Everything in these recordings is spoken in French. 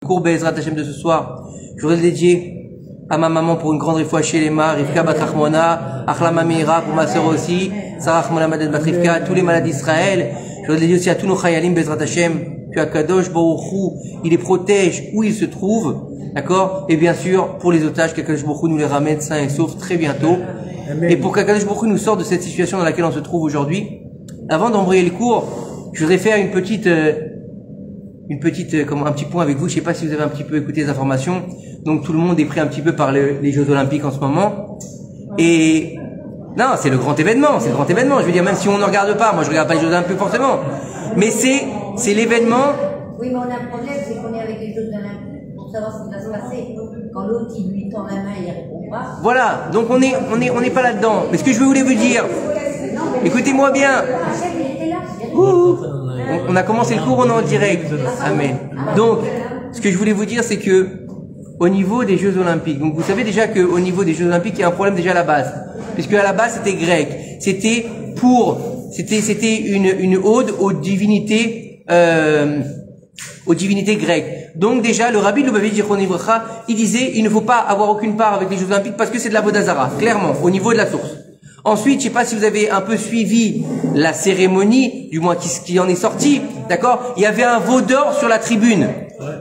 Cours Bezrat Hashem de ce soir, je voudrais le dédier à ma maman pour une grande réfoua chez les Mar, Rivka Bat Rachmona, Achlama Meira pour ma sœur aussi, Sarah Rachmona Madel Bat Rivka, tous les malades d'Israël. Je voudrais le dédier aussi à tous nos Chayalim Bezrat Hashem, que Akadosh Baruch Hu, il les protège où ils se trouvent, d'accord? Et bien sûr, pour les otages, qu'Akadosh Baruch Hu nous les ramène sains et saufs très bientôt. Amen. Et pour qu'Akadosh Baruch Hu nous sorte de cette situation dans laquelle on se trouve aujourd'hui, avant d'embrayer le cours, je voudrais faire un petit point avec vous. Je sais pas si vous avez un petit peu écouté les informations. Donc tout le monde est pris un petit peu par les Jeux Olympiques en ce moment. Et non, c'est le grand événement. C'est le grand événement. Je veux dire, même si on ne regarde pas, moi je regarde pas les Jeux Olympiques forcément. Mais c'est l'événement. Oui, mais on a un problème, c'est qu'on est avec les Jeux Olympiques pour savoir ce qui va se passer. Quand l'autre il lui tend la main, il répond pas. Voilà. Donc on n'est pas là-dedans. Mais ce que je voulais vous dire, écoutez-moi bien. On a commencé le cours, on est en direct. Amen. Donc, ce que je voulais vous dire, c'est que au niveau des Jeux Olympiques, donc vous savez déjà qu'au niveau des Jeux Olympiques, il y a un problème déjà à la base, puisque à la base c'était grec, c'était une ode aux divinités grecques. Donc déjà, le Rabbi Lubavitch Zichron Livracha, il disait, il ne faut pas avoir aucune part avec les Jeux Olympiques parce que c'est de la Vodazara, clairement, au niveau de la source. Ensuite, je sais pas si vous avez un peu suivi la cérémonie, du moins qui en est sorti, d'accord? Il y avait un veau d'or sur la tribune,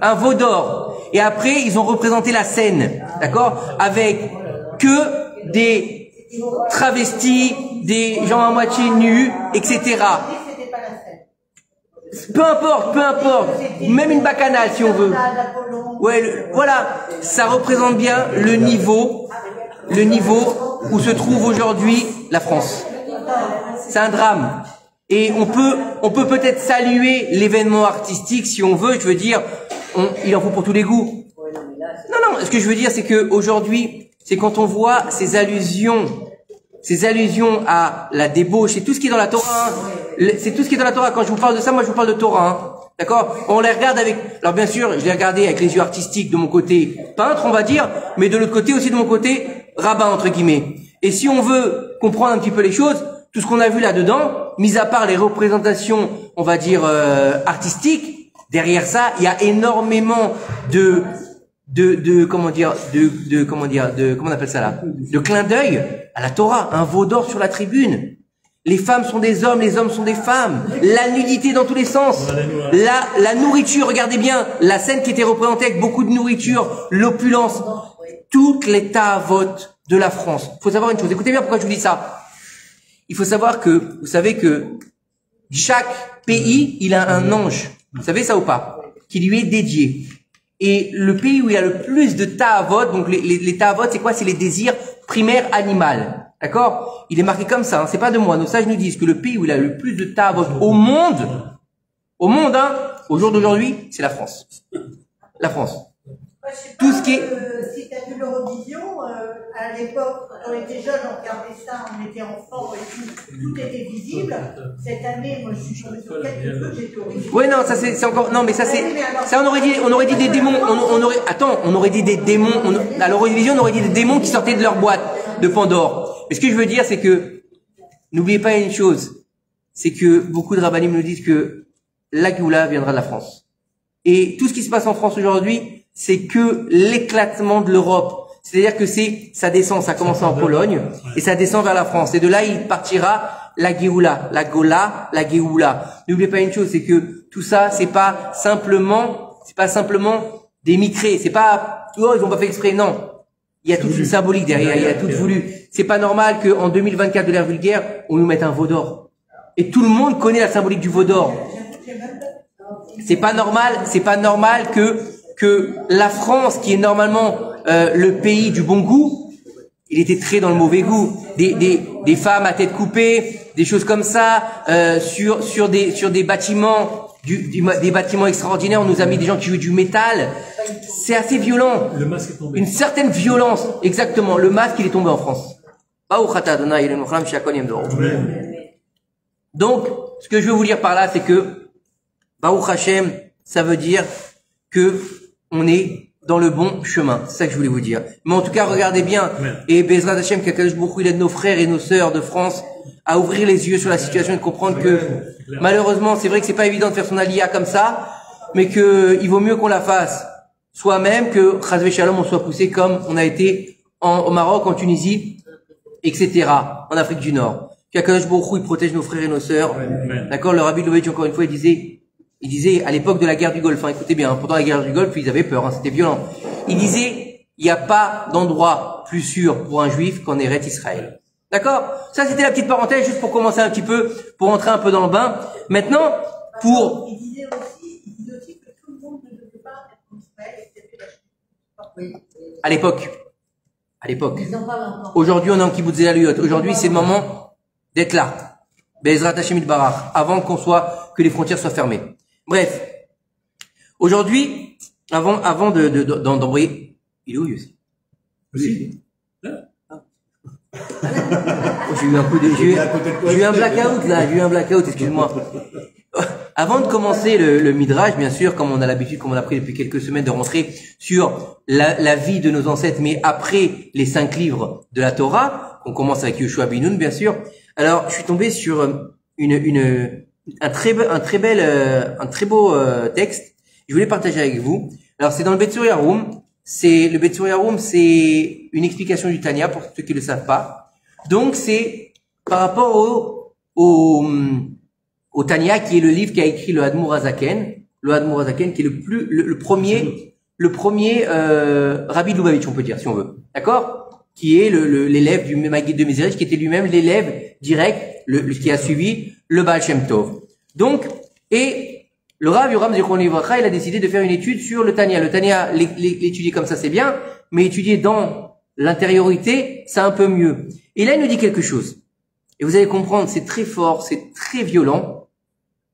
un veau d'or. Et après, ils ont représenté la scène, d'accord? Avec que des travestis, des gens à moitié nus, etc. Peu importe, même une bacchanale si on veut. Ouais, voilà, ça représente bien le niveau où se trouve aujourd'hui la France. C'est un drame. Et on peut peut-être saluer l'événement artistique si on veut, je veux dire, il en faut pour tous les goûts. Non, ce que je veux dire c'est que aujourd'hui, c'est quand on voit ces allusions à la débauche, c'est tout ce qui est dans la Torah, c'est tout ce qui est dans la Torah. Quand je vous parle de ça, moi je vous parle de Torah, hein. D'accord? On les regarde alors bien sûr, je les regardais avec les yeux artistiques de mon côté peintre, on va dire, mais de l'autre côté aussi de mon côté rabbin, entre guillemets. Et si on veut comprendre un petit peu les choses, tout ce qu'on a vu là-dedans, mis à part les représentations, on va dire, artistiques, derrière ça, il y a énormément de clin d'œil à la Torah, un veau d'or sur la tribune. Les femmes sont des hommes, les hommes sont des femmes. La nudité dans tous les sens. La nourriture, regardez bien, la scène qui était représentée avec beaucoup de nourriture, l'opulence. Toutes les ta'avot de la France. Il faut savoir une chose, écoutez bien pourquoi je vous dis ça. Il faut savoir que, vous savez que chaque pays, il a un ange. Vous savez ça ou pas? Qui lui est dédié. Et le pays où il y a le plus de ta'avot, donc les ta'avot, c'est quoi? C'est les désirs primaires animaux. D'accord? Il est marqué comme ça, hein, c'est pas de moi. Nos sages nous disent que le pays où il y a le plus de ta'avot au monde, hein, au jour d'aujourd'hui, c'est la France. La France. Tout ce qui est... Si tu as vu l'Eurovision, à l'époque, quand on était jeune, on regardait ça, on était enfant et tout était visible. Cette année, moi, je suis tombée sur quelques trucs, j'étais horrifiée. Oui, non, ça c'est encore... Non, mais ça c'est... Ça on aurait dit des démons. On aurait dit des démons. À l'Eurovision, on aurait dit des démons qui sortaient de leur boîte de Pandore. Mais ce que je veux dire, c'est que... N'oubliez pas une chose. C'est que beaucoup de rabbinim nous disent que la Géoula viendra de la France. Et tout ce qui se passe en France aujourd'hui, c'est que l'éclatement de l'Europe. C'est-à-dire que ça descend, ça commence en Pologne, et ça descend vers la France. Et de là, il partira la Géoula, la Gola, la Géoula. N'oubliez pas une chose, c'est que tout ça, c'est pas simplement des micrés. C'est pas, oh, ils ont pas fait exprès, non. Il y a toute une symbolique derrière, il y a tout voulu. C'est pas normal qu'en 2024 de l'ère vulgaire, on nous mette un veau d'or. Et tout le monde connaît la symbolique du veau d'or. C'est pas normal que la France, qui est normalement le pays du bon goût, il était très dans le mauvais goût. Des femmes à tête coupée, des choses comme ça, sur des bâtiments, des bâtiments extraordinaires. On nous a mis des gens qui jouent du métal. C'est assez violent. Le masque est tombé. Une certaine violence, exactement. Le masque, il est tombé en France. Donc, ce que je veux vous dire par là, c'est que Baruch Hashem, ça veut dire que on est dans le bon chemin. C'est ça que je voulais vous dire. Mais en tout cas, regardez bien. Et Bezrat Hashem, qu'Akadosh Baruch Hu, il aide nos frères et nos sœurs de France à ouvrir les yeux sur la situation et de comprendre que, malheureusement, c'est vrai que c'est pas évident de faire son aliyah comme ça, mais que il vaut mieux qu'on la fasse soit même que, Chazvé Shalom, on soit poussé comme on a été au Maroc, en Tunisie, etc., en Afrique du Nord. Qu'Akadosh Baruch Hu, il protège nos frères et nos sœurs. D'accord? Le Rabbi de Lubavitch, encore une fois, il disait, à l'époque de la guerre du Golfe, hein, écoutez bien, pendant la guerre du Golfe, ils avaient peur, hein, c'était violent. Il disait, il n'y a pas d'endroit plus sûr pour un juif qu'en Eretz Israël. D'accord? Ça, c'était la petite parenthèse, juste pour commencer un petit peu, pour entrer un peu dans le bain. Maintenant, Il disait aussi que tout le monde ne devait pas être en Israël, excepté la Chine. à l'époque. Ils en parlent encore. Aujourd'hui, on est en Kibbutz Elaliot. Aujourd'hui, c'est le moment d'être là. Be'ezrat Hashem Yitbarach. Avant que les frontières soient fermées. Bref. Aujourd'hui, avant d'envoyer, il est où, aussi? J'ai eu un blackout, là. J'ai eu un blackout, excuse-moi. Avant de commencer le Midrash, bien sûr, comme on a l'habitude, comme on a pris depuis quelques semaines, de rentrer sur la vie de nos ancêtres, mais après les 5 livres de la Torah, on commence avec Yoshua bin Nun, bien sûr. Alors, je suis tombé sur un très beau texte. Je voulais partager avec vous. Alors, c'est dans le Betsur Yarum. Le Betsur Yarum, c'est une explication du Tanya, pour ceux qui ne le savent pas. Donc, c'est par rapport au Tanya, qui est le livre qu'a écrit le Admour Hazaken. Le Admour Hazaken, qui est le premier Rabbi de Lubavitch, on peut dire, si on veut. D'accord? Qui est l'élève du Maguide de Mézérich, qui était lui-même l'élève direct, qui a suivi le Baal Shem Tov. Donc, et le Rav Yoram Zichron Livracha, il a décidé de faire une étude sur le Tanya. Le Tanya, l'étudier comme ça, c'est bien, mais étudier dans l'intériorité, c'est un peu mieux. Et là, il nous dit quelque chose. Et vous allez comprendre, c'est très fort, c'est très violent.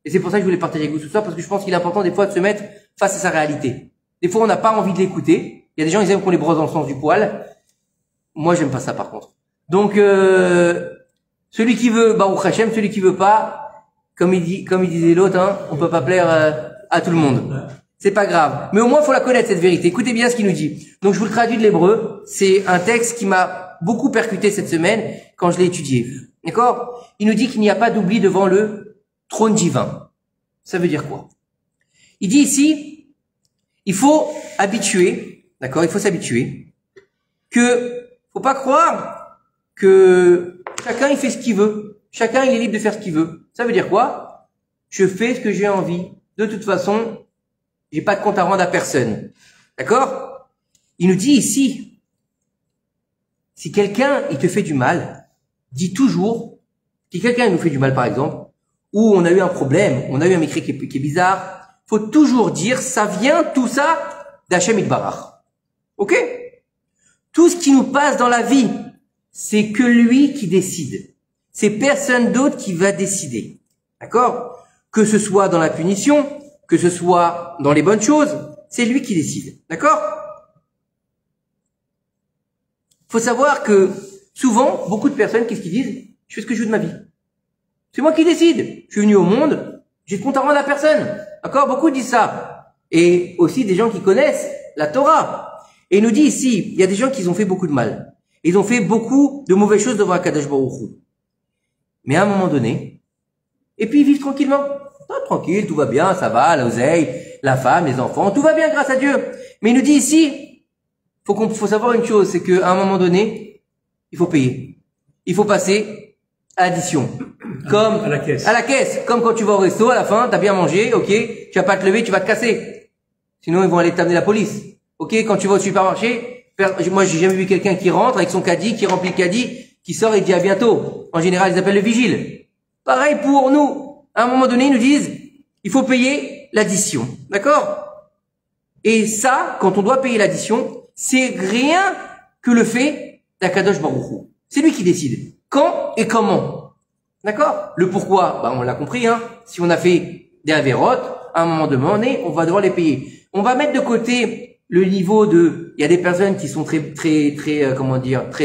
Et c'est pour ça que je voulais partager avec vous ce soir, parce que je pense qu'il est important des fois de se mettre face à sa réalité. Des fois, on n'a pas envie de l'écouter. Il y a des gens, ils aiment qu'on les brosse dans le sens du poil. Moi, j'aime pas ça, par contre. Donc, celui qui veut, Baruch Hashem, celui qui veut pas, comme il disait l'autre, hein, on peut pas plaire à tout le monde. C'est pas grave. Mais au moins, faut la connaître, cette vérité. Écoutez bien ce qu'il nous dit. Donc, je vous le traduis de l'hébreu. C'est un texte qui m'a beaucoup percuté cette semaine quand je l'ai étudié. D'accord? Il nous dit qu'il n'y a pas d'oubli devant le trône divin. Ça veut dire quoi? Il dit ici, il faut habituer, d'accord? Il faut s'habituer faut pas croire que chacun il fait ce qu'il veut. Chacun il est libre de faire ce qu'il veut. Ça veut dire quoi? Je fais ce que j'ai envie. De toute façon, j'ai pas de compte à rendre à personne. D'accord? Il nous dit ici, si quelqu'un il te fait du mal, dis toujours, si quelqu'un nous fait du mal par exemple, ou on a eu un problème, on a eu un écrit qui est bizarre, faut toujours dire, ça vient tout ça d'Hachem Yitbarach. Ok? Tout ce qui nous passe dans la vie, c'est que lui qui décide. C'est personne d'autre qui va décider. D'accord? Que ce soit dans la punition, que ce soit dans les bonnes choses, c'est lui qui décide. D'accord? Faut savoir que souvent, beaucoup de personnes, qu'est-ce qu'ils disent? Je fais ce que je veux de ma vie. C'est moi qui décide. Je suis venu au monde, j'ai de compte à rendre à personne. D'accord? Beaucoup disent ça. Et aussi des gens qui connaissent la Torah. Et il nous dit ici, il y a des gens qui ont fait beaucoup de mal. Ils ont fait beaucoup de mauvaises choses devant Akadosh Baruch Hu. Mais à un moment donné, et puis ils vivent tranquillement. Tranquille, tout va bien, ça va, l'oseille, la femme, les enfants, tout va bien grâce à Dieu. Mais il nous dit ici, faut savoir une chose, c'est qu'à un moment donné, il faut payer. Il faut passer à l'addition. Comme à la caisse. Comme quand tu vas au resto, à la fin, t'as bien mangé, ok, tu vas pas te lever, tu vas te casser. Sinon, ils vont aller t'amener la police. Ok, quand tu vas au supermarché, moi j'ai jamais vu quelqu'un qui rentre avec son caddie, qui remplit le caddie, qui sort et dit à bientôt. En général, ils appellent le vigile. Pareil pour nous. À un moment donné, ils nous disent, il faut payer l'addition. D'accord? Et ça, quand on doit payer l'addition, c'est rien que le fait d'Akadosh Baruch Hu. C'est lui qui décide. Quand et comment. D'accord? Le pourquoi, on l'a compris, hein. Si on a fait des avérotes, à un moment donné, on va devoir les payer. On va mettre de côté le niveau il y a des personnes qui sont très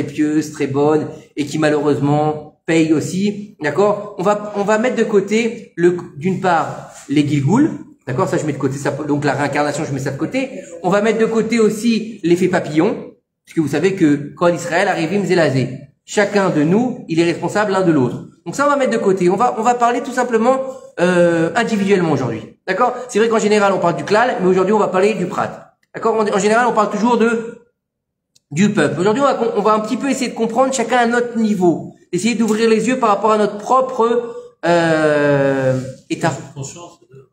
pieuses, très bonnes, et qui malheureusement payent aussi. D'accord? On va mettre de côté d'une part, les Gilgoul. D'accord? Ça, je mets de côté ça, donc la réincarnation, je mets ça de côté. On va mettre de côté aussi l'effet papillon. Parce que vous savez que quand Israël arrive, Zélazé, chacun de nous, il est responsable l'un de l'autre. Donc ça, on va mettre de côté. On va parler tout simplement individuellement aujourd'hui. D'accord? C'est vrai qu'en général, on parle du klal, mais aujourd'hui, on va parler du prat. D'accord? En général, on parle toujours du peuple. Aujourd'hui, on va un petit peu essayer de comprendre chacun à notre niveau. Essayer d'ouvrir les yeux par rapport à notre propre état.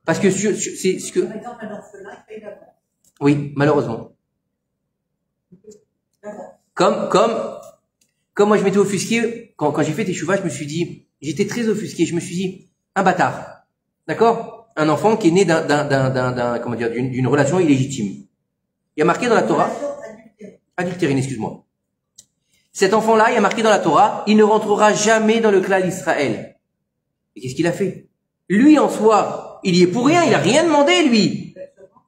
Parce que c'est ce que... Par exemple, un orphelin qui paye d'avance. Oui, malheureusement. Comme moi je m'étais offusqué, quand j'ai fait Teshuva, je me suis dit, j'étais très offusqué, je me suis dit, un bâtard. D'accord? Un enfant qui est né d'une relation illégitime. Il y a marqué dans la Torah, adultérine, excuse-moi. Cet enfant-là, il y a marqué dans la Torah, il ne rentrera jamais dans le clan d'Israël. Et qu'est-ce qu'il a fait? Lui, en soi, il y est pour rien, il a rien demandé, lui.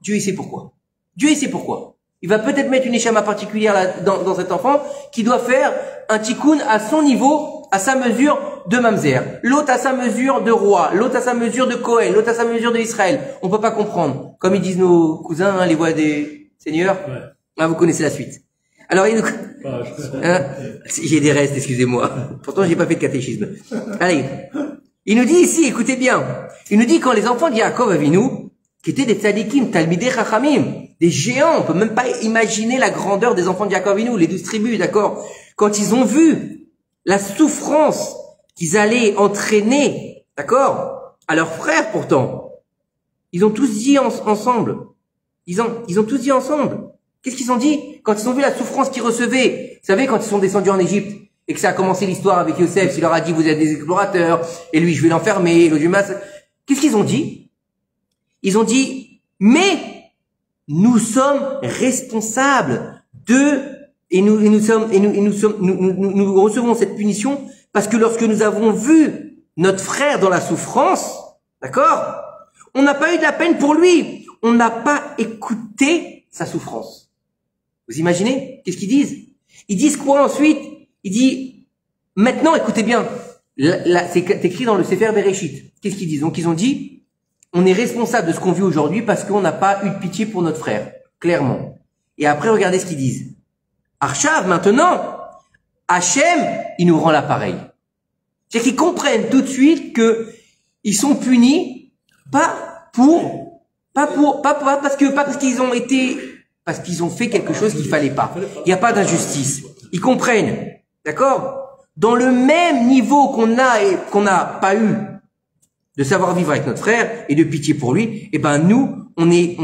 Dieu, il sait pourquoi. Dieu, il sait pourquoi. Il va peut-être mettre une échama particulière là, dans cet enfant qui doit faire un tikkun à son niveau, à sa mesure de mamzer. L'autre à sa mesure de roi, l'autre à sa mesure de Kohen, l'autre à sa mesure de Israël. On peut pas comprendre. Comme ils disent nos cousins, hein, les voix des seigneurs. Ouais. Ah, vous connaissez la suite. Alors, j'ai des restes, excusez-moi. Pourtant, j'ai pas fait de catéchisme. Allez. Il nous dit ici, écoutez bien. Il nous dit quand les enfants de Yaakov Avinu, qui étaient des tzadikim, talmidei chachamim, des géants, on peut même pas imaginer la grandeur des enfants de Yaakov Avinu, les 12 tribus, d'accord? Quand ils ont vu la souffrance qu'ils allaient entraîner, d'accord, à leurs frères pourtant, ils ont tous dit ensemble. Ils ont tous dit ensemble. Qu'est-ce qu'ils ont dit? Quand ils ont vu la souffrance qu'ils recevaient, vous savez, quand ils sont descendus en Égypte, et que ça a commencé l'histoire avec Yosef, il leur a dit, vous êtes des explorateurs, et lui, je vais l'enfermer, qu'est-ce qu'ils ont dit? Ils ont dit, mais nous sommes responsables et nous recevons cette punition parce que lorsque nous avons vu notre frère dans la souffrance, d'accord, on n'a pas eu de la peine pour lui, on n'a pas écouté sa souffrance. Vous imaginez? Qu'est-ce qu'ils disent? Ils disent quoi ensuite? Il dit, maintenant, écoutez bien, c'est écrit dans le Sefer Bereshit. Qu'est-ce qu'ils disent? Donc, ils ont dit, on est responsable de ce qu'on vit aujourd'hui parce qu'on n'a pas eu de pitié pour notre frère. Clairement. Et après, regardez ce qu'ils disent. Arshav, maintenant, Hachem, il nous rend l'appareil. C'est-à-dire qu'ils comprennent tout de suite que ils sont punis, pas parce qu'ils ont fait quelque chose qu'il fallait pas. Il n'y a pas d'injustice. Ils comprennent. D'accord? Dans le même niveau qu'on n'a pas eu de savoir vivre avec notre frère et de pitié pour lui, eh ben, nous, on est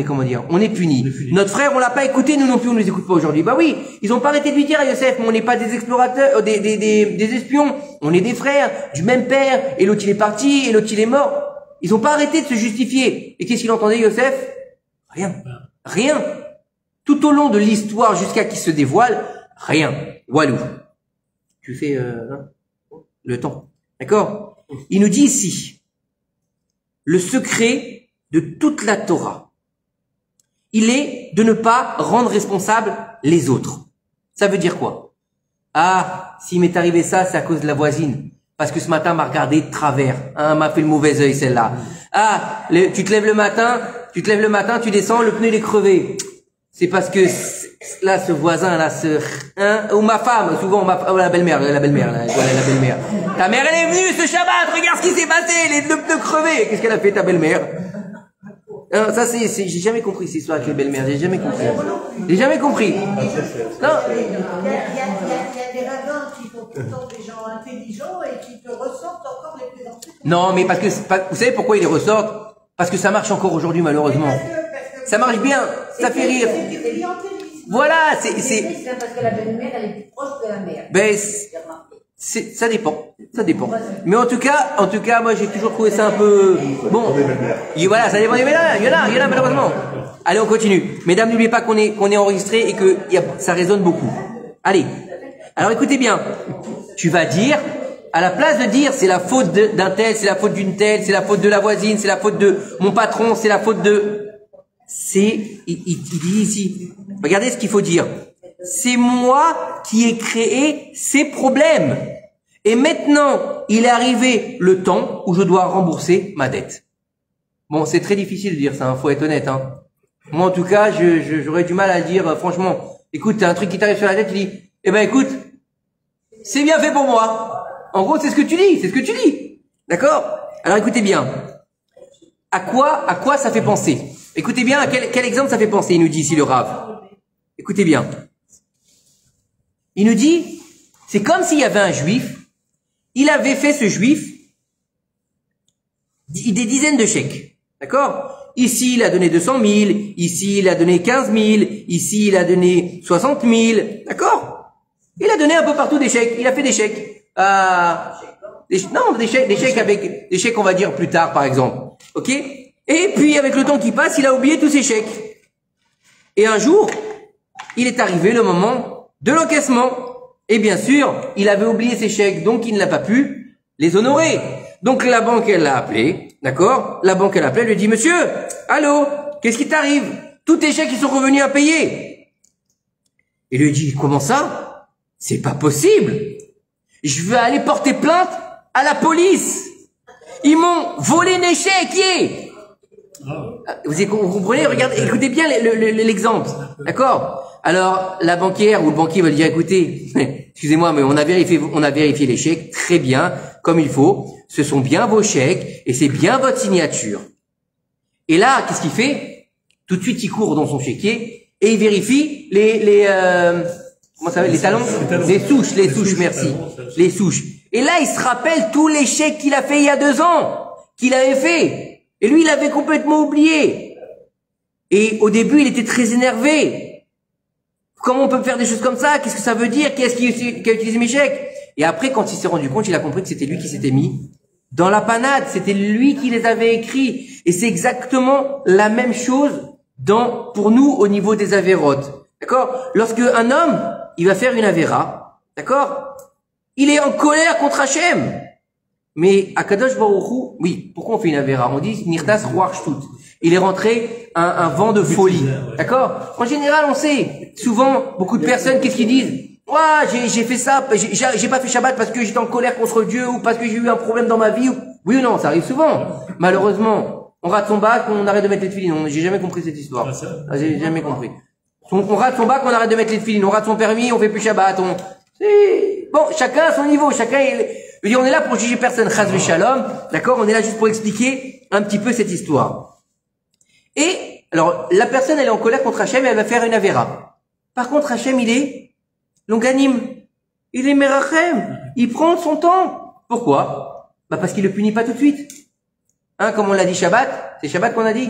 comment dire? On est punis. Notre frère, on l'a pas écouté, nous non plus, on ne les écoute pas aujourd'hui. Bah oui, ils ont pas arrêté de lui dire à Yosef, mais on n'est pas des explorateurs, des espions. On est des frères, du même père, et l'autre il est parti, et l'autre il est mort. Ils ont pas arrêté de se justifier. Et qu'est-ce qu'il entendait, Yosef? Rien. Rien. Tout au long de l'histoire jusqu'à qu'il se dévoile, rien. Walou. Tu fais le temps. D'accord? Il nous dit ici, le secret de toute la Torah, il est de ne pas rendre responsables les autres. Ça veut dire quoi? Ah, s'il m'est arrivé ça, c'est à cause de la voisine. Parce que ce matin, m'a regardé de travers. Hein, m'a fait le mauvais œil, celle-là. Ah, tu te lèves le matin, tu descends, le pneu il est crevé. C'est parce que là, ce voisin, là, ou ma femme, souvent, la belle-mère, voilà, la belle-mère. Ta mère, elle est venue ce Shabbat, regarde ce qui s'est passé, le pneu crevé. Qu'est-ce qu'elle a fait, ta belle-mère? Hein, ça, j'ai jamais compris cette histoire avec les belles-mères, j'ai jamais compris. Non. Il y a des rabbins qui font pourtant des gens intelligents et qui te ressortent encore les plaisanteries. Non, mais parce que, vous savez pourquoi ils les ressortent? Parce que ça marche encore aujourd'hui, malheureusement. Ça marche bien, ça fait rire. Voilà, c'est parce que la belle-mère, elle est plus proche de la mère. Ben, ça dépend. Mais en tout cas, moi, j'ai toujours trouvé ça un peu, bon. Voilà, ça dépend des médailles. Il y en a, malheureusement. Allez, on continue. Mesdames, n'oubliez pas qu'on est enregistré et que ça résonne beaucoup. Allez. Alors, écoutez bien. Tu vas dire, à la place de dire, c'est la faute d'un tel, c'est la faute d'une telle, c'est la faute de la voisine, c'est la faute de mon patron, c'est la faute de, il dit ici, regardez ce qu'il faut dire. C'est moi qui ai créé ces problèmes. Et maintenant, il est arrivé le temps où je dois rembourser ma dette. Bon, c'est très difficile de dire ça, faut être honnête, hein. Moi, en tout cas, j'aurais du mal à dire, franchement, écoute, t'as un truc qui t'arrive sur la tête, tu dis, eh ben, écoute, c'est bien fait pour moi. En gros, c'est ce que tu dis. D'accord? Alors, écoutez bien. À quoi ça fait penser? Écoutez bien, quel exemple ça fait penser, il nous dit ici le Rav. Écoutez bien. Il nous dit, c'est comme s'il y avait un juif, il avait fait ce juif des dizaines de chèques. D'accord? Ici, il a donné 200 000, ici, il a donné 15 000, ici, il a donné 60 000. D'accord? Il a donné un peu partout des chèques. Il a fait des chèques. Des chèques avec, des chèques on va dire plus tard, par exemple. Ok? Et puis, avec le temps qui passe, il a oublié tous ses chèques. Et un jour, il est arrivé le moment de l'encaissement. Et bien sûr, il avait oublié ses chèques, donc il n'a pas pu les honorer. Donc la banque, elle l'a appelé, d'accord? La banque, elle l'a appelé, elle lui dit, monsieur, allô, qu'est-ce qui t'arrive? Tous tes chèques, ils sont revenus à payer. Il lui dit, comment ça? C'est pas possible. Je vais aller porter plainte à la police. Ils m'ont volé mes chèques. Vous comprenez? Regardez, écoutez bien l'exemple. D'accord? Alors, la banquière ou le banquier va lui dire, écoutez, excusez-moi, mais on a vérifié les chèques très bien, comme il faut. Ce sont bien vos chèques et c'est bien votre signature. Et là, qu'est-ce qu'il fait? Tout de suite, il court dans son chéquier et il vérifie comment ça s'appelle? Les talons? Les souches, merci. Les souches. Et là, il se rappelle tous les chèques qu'il a fait il y a 2 ans, qu'il avait fait. Et lui, il avait complètement oublié. Et au début, il était très énervé. Comment on peut faire des choses comme ça? Qu'est-ce que ça veut dire? Qui est-ce qui a utilisé mes chèques? Et après, quand il s'est rendu compte, il a compris que c'était lui qui s'était mis dans la panade. C'était lui qui les avait écrits. Et c'est exactement la même chose pour nous au niveau des avérotes. D'accord? Lorsque un homme, il va faire une avéra, d'accord? Il est en colère contre Hachem. Mais à Kadosh Baruch Hu, oui, pourquoi on fait une avéra? On dit Nirdas Ruach Shtut. Il est rentré un vent de folie. D'accord? En général, on sait, souvent, beaucoup de personnes, qu'est-ce qu'ils disent? J'ai fait ça, j'ai pas fait Shabbat parce que j'étais en colère contre Dieu ou parce que j'ai eu un problème dans ma vie. Oui ou non, ça arrive souvent. Malheureusement, on rate son bac, on arrête de mettre les tefilines. J'ai jamais compris cette histoire. J'ai jamais compris. On rate son bac, on arrête de mettre les tefilines. On rate son permis, on fait plus Shabbat. Bon, chacun à son niveau, je veux dire, on est là pour juger personne, chas v'shalom, d'accord? On est là juste pour expliquer un petit peu cette histoire. Et, alors, la personne, elle est en colère contre Hachem et elle va faire une avéra. Par contre, Hachem, il est longanime. Il est merachem. Il prend son temps. Pourquoi? Parce qu'il le punit pas tout de suite. Comme on l'a dit Shabbat, c'est Shabbat qu'on a dit.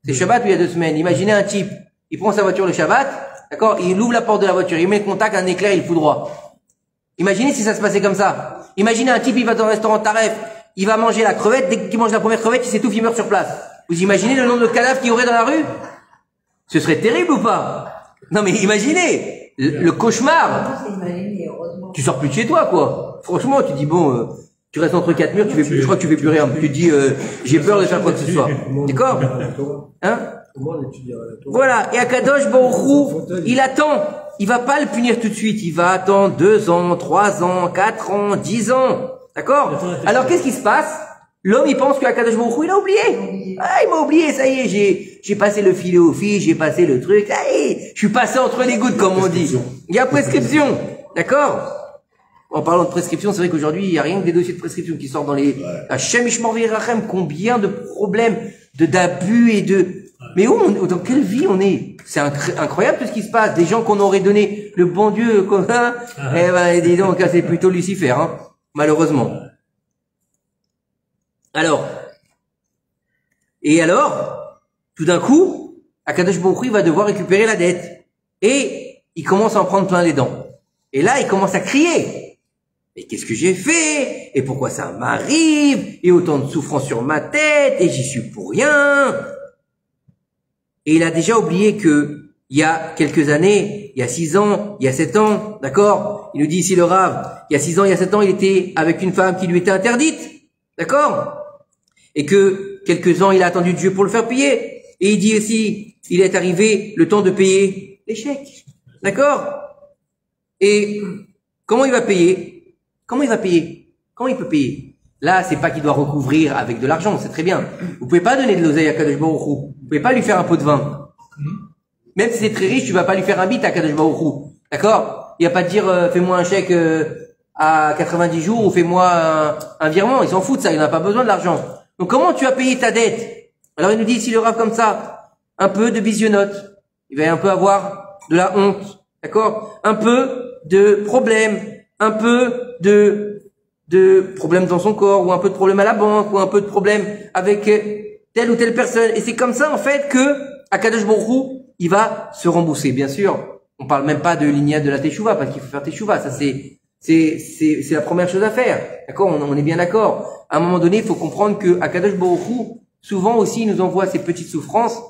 C'est Shabbat il y a 2 semaines. Imaginez un type, il prend sa voiture le Shabbat, d'accord? Il ouvre la porte de la voiture, il met le contact, un éclair, il fout droit. Imaginez si ça se passait comme ça. Imaginez un type, il va dans un restaurant Taref, il va manger la crevette, dès qu'il mange la première crevette, il s'étouffe, il meurt sur place. Vous imaginez le nombre de cadavres qu'il y aurait dans la rue? Ce serait terrible ou pas? Non mais imaginez, le cauchemar. Tu sors plus de chez toi, quoi. Franchement, tu dis bon, tu restes entre 4 murs, je crois que tu fais plus rien. Tu dis, j'ai peur de faire quoi que ce soit. D'accord? Voilà. Et Akadosh Baruch Hu, il attend. Il va pas le punir tout de suite. Il va attendre 2 ans, 3 ans, 4 ans, 10 ans. D'accord? Alors, qu'est-ce qui se passe? L'homme, il pense qu'Akadosh Baruch Hu, il a oublié. Il m'a oublié, ça y est, j'ai passé le filet aux filles, j'ai passé le truc, ça y est, je suis passé entre les gouttes, comme on dit. Il y a prescription. D'accord? En parlant de prescription, c'est vrai qu'aujourd'hui, il y a rien que des dossiers de prescription qui sortent dans les, Hachem Ishmor V'Yirachem, combien de problèmes, d'abus et mais dans quelle vie on est? C'est incroyable tout ce qui se passe. Des gens qu'on aurait donné le bon Dieu commun, dis donc, c'est plutôt Lucifer, malheureusement. Alors, tout d'un coup, Akadosh Baruch Hu va devoir récupérer la dette. Et il commence à en prendre plein les dents. Et là, il commence à crier. Mais qu'est-ce que j'ai fait? Et pourquoi ça m'arrive? Et autant de souffrance sur ma tête, et j'y suis pour rien. Et il a déjà oublié que, il y a quelques années, il y a 6 ans, il y a 7 ans, d'accord? Il nous dit ici le Rav, il y a 6 ans, il y a 7 ans, il était avec une femme qui lui était interdite, d'accord? Et que, quelques ans, il a attendu Dieu pour le faire payer. Et il dit aussi, il est arrivé le temps de payer les chèques, d'accord? Et, comment il va payer? Comment il va payer? Comment il peut payer? Là, c'est pas qu'il doit recouvrir avec de l'argent, c'est très bien. Vous pouvez pas donner de l'oseille à Kadosh Baruch Hu. Vous pouvez pas lui faire un pot de vin. Même si c'est très riche, tu vas pas lui faire un bit à Kadosh Baruch Hu. D'accord? Il va pas te dire, fais-moi un chèque, à 90 jours ou fais-moi un virement. Ils s'en foutent, ça. Il n'a pas besoin de l'argent. Donc, comment tu as payé ta dette? Alors, il nous dit ici le Rav comme ça. un peu de bisionote. Il va un peu avoir de la honte. D'accord? Un peu de problème. Un peu de problème dans son corps, ou un peu de problème à la banque, ou un peu de problème avec telle ou telle personne. Et c'est comme ça, en fait, que Akadosh Baruch Hu, il va se rembourser. Bien sûr, on parle même pas de l'ignat de la teshuva, parce qu'il faut faire teshuva. Ça, c'est la première chose à faire. D'accord? On est bien d'accord. À un moment donné, il faut comprendre que Akadosh Baruch Hu, souvent aussi, il nous envoie ces petites souffrances,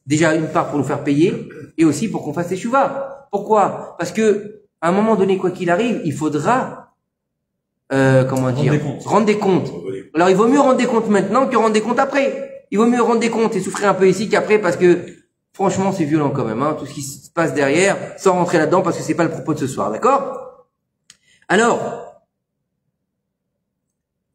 déjà une part pour nous faire payer, et aussi pour qu'on fasse teshuva. Pourquoi? Parce que, à un moment donné, quoi qu'il arrive, il faudra, rendre des comptes. Alors, il vaut mieux rendre des comptes maintenant que rendre des comptes après. Il vaut mieux rendre des comptes et souffrir un peu ici qu'après, parce que, franchement, c'est violent quand même, hein, tout ce qui se passe derrière, sans rentrer là-dedans, parce que c'est pas le propos de ce soir, d'accord? Alors,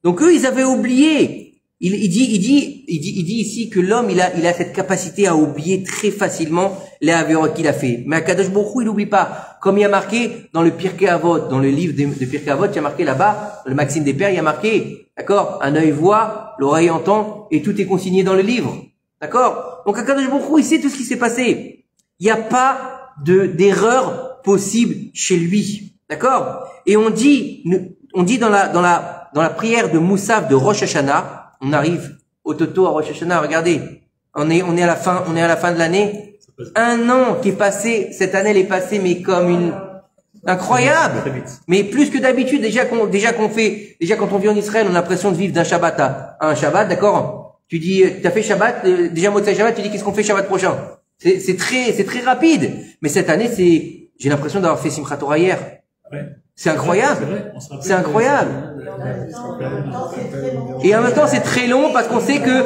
donc eux, ils avaient oublié. Il dit ici que l'homme, il a cette capacité à oublier très facilement les avérots qu'il a fait. Mais Akadosh Baruch Hu, il n'oublie pas. Comme il y a marqué dans le Pirkei Avot, dans le livre de Pirkei Avot, il y a marqué là-bas, le Maxime des Pères, il y a marqué, d'accord? Un œil voit, l'oreille entend, et tout est consigné dans le livre. D'accord? Donc Akadosh Baruch Hu, il sait tout ce qui s'est passé. Il n'y a pas d'erreur possible chez lui. D'accord? Et on dit dans la prière de Moussaf de Rosh Hashanah, on arrive au Toto à Rosh Hashanah, regardez, on est à la fin de l'année. Un an qui est passé, cette année elle est passée, mais comme incroyable. Mais plus que d'habitude, déjà quand on vit en Israël, on a l'impression de vivre d'un Shabbat à un Shabbat, d'accord? Tu dis, t'as fait Shabbat, déjà Motzei Shabbat, tu dis qu'est-ce qu'on fait Shabbat prochain? C'est très rapide. Mais cette année, j'ai l'impression d'avoir fait Simchat Torah hier. Ouais. C'est incroyable. C'est incroyable. Et en même temps, c'est très long parce qu'on sait que,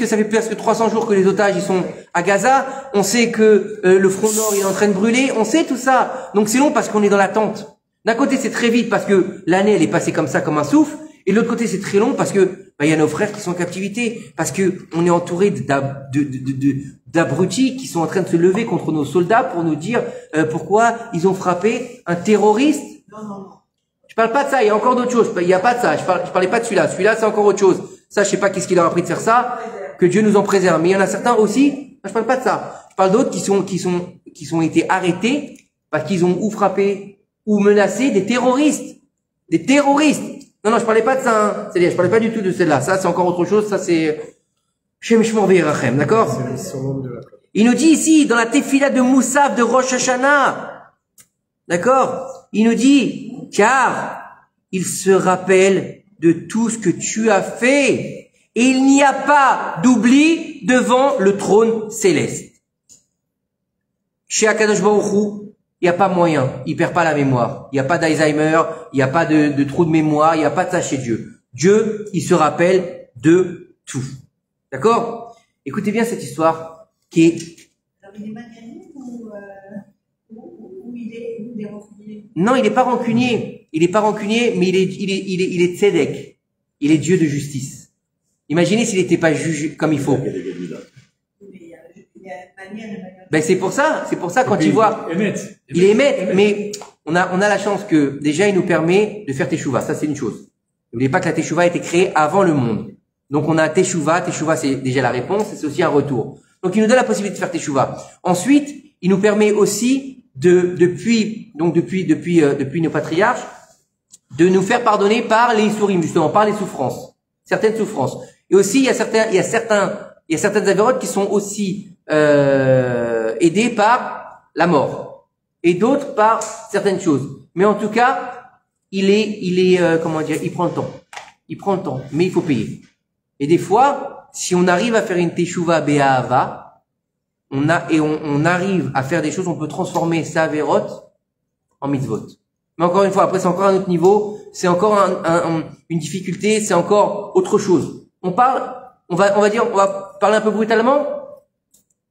ça fait presque 300 jours que les otages, ils sont à Gaza. On sait que, le front nord, il est en train de brûler. On sait tout ça. Donc c'est long parce qu'on est dans l'attente. D'un côté, c'est très vite parce que l'année, elle est passée comme ça, comme un souffle. Et de l'autre côté, c'est très long parce que, il y a nos frères qui sont en captivité. Parce que on est entouré d'abrutis qui sont en train de se lever contre nos soldats pour nous dire, pourquoi ils ont frappé un terroriste. Non. Je parle pas de ça, il y a encore d'autres choses. Il y a pas de ça. Je parlais pas de celui-là. Celui-là, c'est encore autre chose. Ça, je sais pas qu'est-ce qu'il leur a appris de faire ça. Que Dieu nous en préserve. Mais il y en a certains aussi. Je parle pas de ça. Je parle d'autres qui ont été arrêtés parce qu'ils ont ou frappé ou menacé des terroristes. Des terroristes. Non, je parlais pas de ça, hein. C'est-à-dire, je parlais pas du tout de celle-là. Ça, c'est encore autre chose. Ça, c'est, d'accord? Il nous dit ici, dans la tefila de Moussaf de Rosh Hashanah. D'accord? Il nous dit, car il se rappelle de tout ce que tu as fait. Et il n'y a pas d'oubli devant le trône céleste. Chez Akadosh Baruch Hu, il n'y a pas moyen. Il perd pas la mémoire. Il n'y a pas d'Alzheimer. Il n'y a pas de trou de mémoire. Il n'y a pas de ça chez Dieu. Dieu, il se rappelle de tout. D'accord? Écoutez bien cette histoire qui est... Alors, il est magnanime ou il est rancunier? Non, il n'est pas rancunier. Il n'est pas rancunier, mais il est tzedek. Il est Dieu de justice. Imaginez s'il n'était pas juge comme il faut. Ben c'est pour ça quand il voit, il est émet, mais on a la chance que déjà il nous permet de faire teshuva, ça c'est une chose. N'oubliez pas que la teshuva a été créée avant le monde. Donc on a teshuva c'est déjà la réponse et c'est aussi un retour. Donc il nous donne la possibilité de faire teshuva. Ensuite, il nous permet aussi depuis nos patriarches de nous faire pardonner par les isurim, justement par les souffrances, certaines souffrances. Et aussi il y a certaines avérotes qui sont aussi aidés par la mort et d'autres par certaines choses. Mais en tout cas, il prend le temps, mais il faut payer. Et des fois, si on arrive à faire une teshuva be'ahava, on arrive à faire des choses, on peut transformer sa avérote en mitzvot. Mais encore une fois, après c'est encore un autre niveau, c'est encore une difficulté, c'est encore autre chose. On va parler un peu brutalement.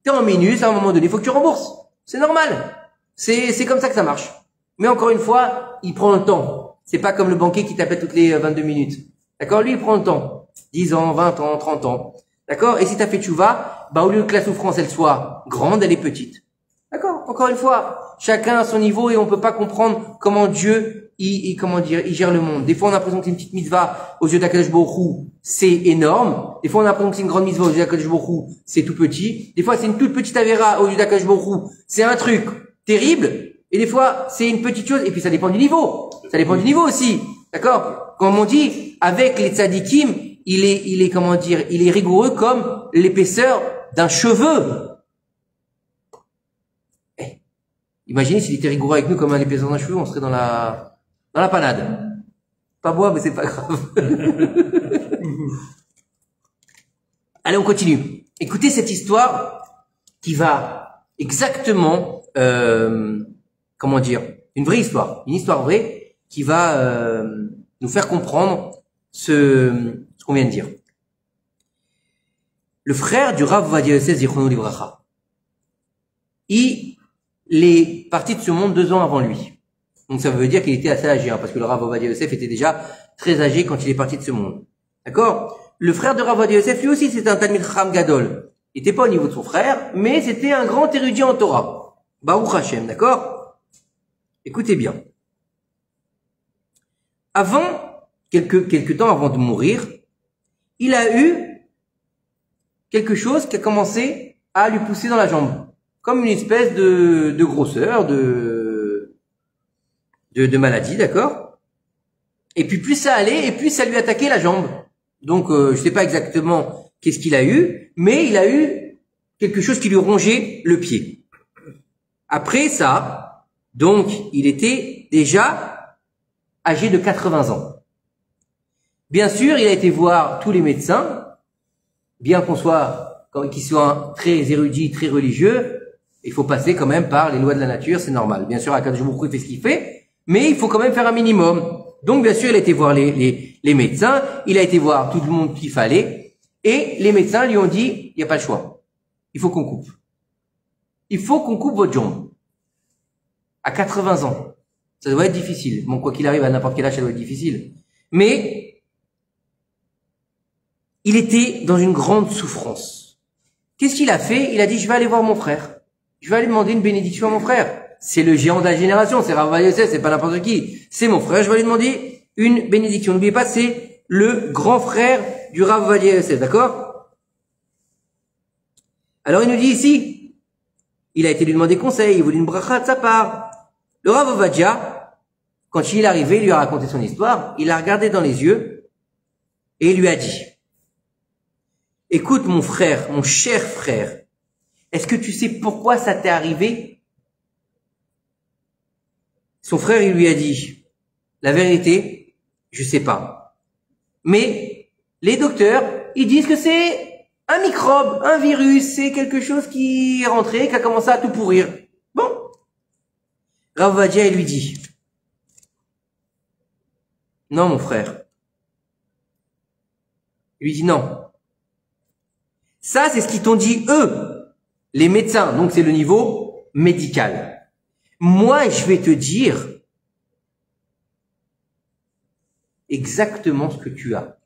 T'es en minus, à un moment donné, il faut que tu rembourses. C'est normal. C'est comme ça que ça marche. Mais encore une fois, il prend le temps. C'est pas comme le banquier qui t'appelle toutes les 22 minutes. D'accord? Lui, il prend le temps. 10 ans, 20 ans, 30 ans. D'accord? Et si t'as fait tchouva, au lieu que la souffrance, elle soit grande, elle est petite. D'accord? Encore une fois, chacun à son niveau et on peut pas comprendre comment Dieu, comment dire, il gère le monde. Des fois, on a l'impression que c'est une petite mitzvah aux yeux d'Akadosh Baruch Hu, c'est énorme. Des fois, on a l'impression que c'est une grande mitzvah aux yeux d'Akadosh Baruch Hu, c'est tout petit. Des fois, c'est une toute petite avéra aux yeux d'Akadosh Baruch Hu, c'est un truc terrible. Et des fois, c'est une petite chose, et puis ça dépend du niveau. Ça dépend du niveau aussi. D'accord? Comme on dit, avec les tzadikim, il est, comment dire, il est rigoureux comme l'épaisseur d'un cheveu. Imaginez s'il était rigoureux avec nous comme l'épaisseur d'un cheveu, on serait dans la panade. Pas bois, mais c'est pas grave. Allez, on continue. Écoutez cette histoire qui va exactement, comment dire, une vraie histoire, une histoire vraie qui va nous faire comprendre ce qu'on vient de dire. Le frère du Rav Ovadia Yosef Zichrono Livracha, il est parti de ce monde 2 ans avant lui. Donc ça veut dire qu'il était assez âgé, hein, parce que le Rav Ovadia Yosef était déjà très âgé quand il est parti de ce monde. D'accord? Le frère de Rav Ovadia Yosef, lui aussi, c'était un Talmid Chacham Gadol. Il n'était pas au niveau de son frère, mais c'était un grand érudit en Torah. Baruch Hashem, d'accord? Écoutez bien. Avant, quelques temps avant de mourir, il a eu quelque chose qui a commencé à lui pousser dans la jambe. Comme une espèce de grosseur, de maladie, d'accord? Et puis plus ça allait, et plus ça lui attaquait la jambe. Donc je sais pas exactement qu'est-ce qu'il a eu, mais il a eu quelque chose qui lui rongeait le pied. Après ça, donc il était déjà âgé de 80 ans. Bien sûr, il a été voir tous les médecins, bien qu'ils soient très érudits, très religieux, il faut passer quand même par les lois de la nature, c'est normal. Bien sûr, Akadosh Baruch Hu fait ce qu'il fait, mais il faut quand même faire un minimum. Donc, bien sûr, il a été voir les médecins, il a été voir tout le monde qu'il fallait, et les médecins lui ont dit, il n'y a pas le choix. Il faut qu'on coupe. Il faut qu'on coupe votre jambe. À 80 ans. Ça doit être difficile. Bon, quoi qu'il arrive, à n'importe quel âge, ça doit être difficile. Mais, il était dans une grande souffrance. Qu'est-ce qu'il a fait? Il a dit, je vais aller voir mon frère. Je vais aller demander une bénédiction à mon frère. C'est le géant de la génération, c'est Rav Ovadia Yosef, c'est pas n'importe qui. C'est mon frère, je vais lui demander une bénédiction. N'oubliez pas, c'est le grand frère du Rav Ovadia Yosef, d'accord? Alors il nous dit ici, il a été lui demander conseil, il voulait une bracha de sa part. Le Rav Ovadia, quand il est arrivé, il lui a raconté son histoire, il l'a regardé dans les yeux, et il lui a dit, écoute mon frère, mon cher frère, est-ce que tu sais pourquoi ça t'est arrivé? Son frère, il lui a dit, la vérité, je sais pas. Mais les docteurs, ils disent que c'est un microbe, un virus, c'est quelque chose qui est rentré, qui a commencé à tout pourrir. Bon. Rav Ovadia, il lui dit, non mon frère. Il lui dit non. Ça, c'est ce qu'ils t'ont dit eux. Les médecins, donc c'est le niveau médical. Moi, je vais te dire exactement ce que tu as.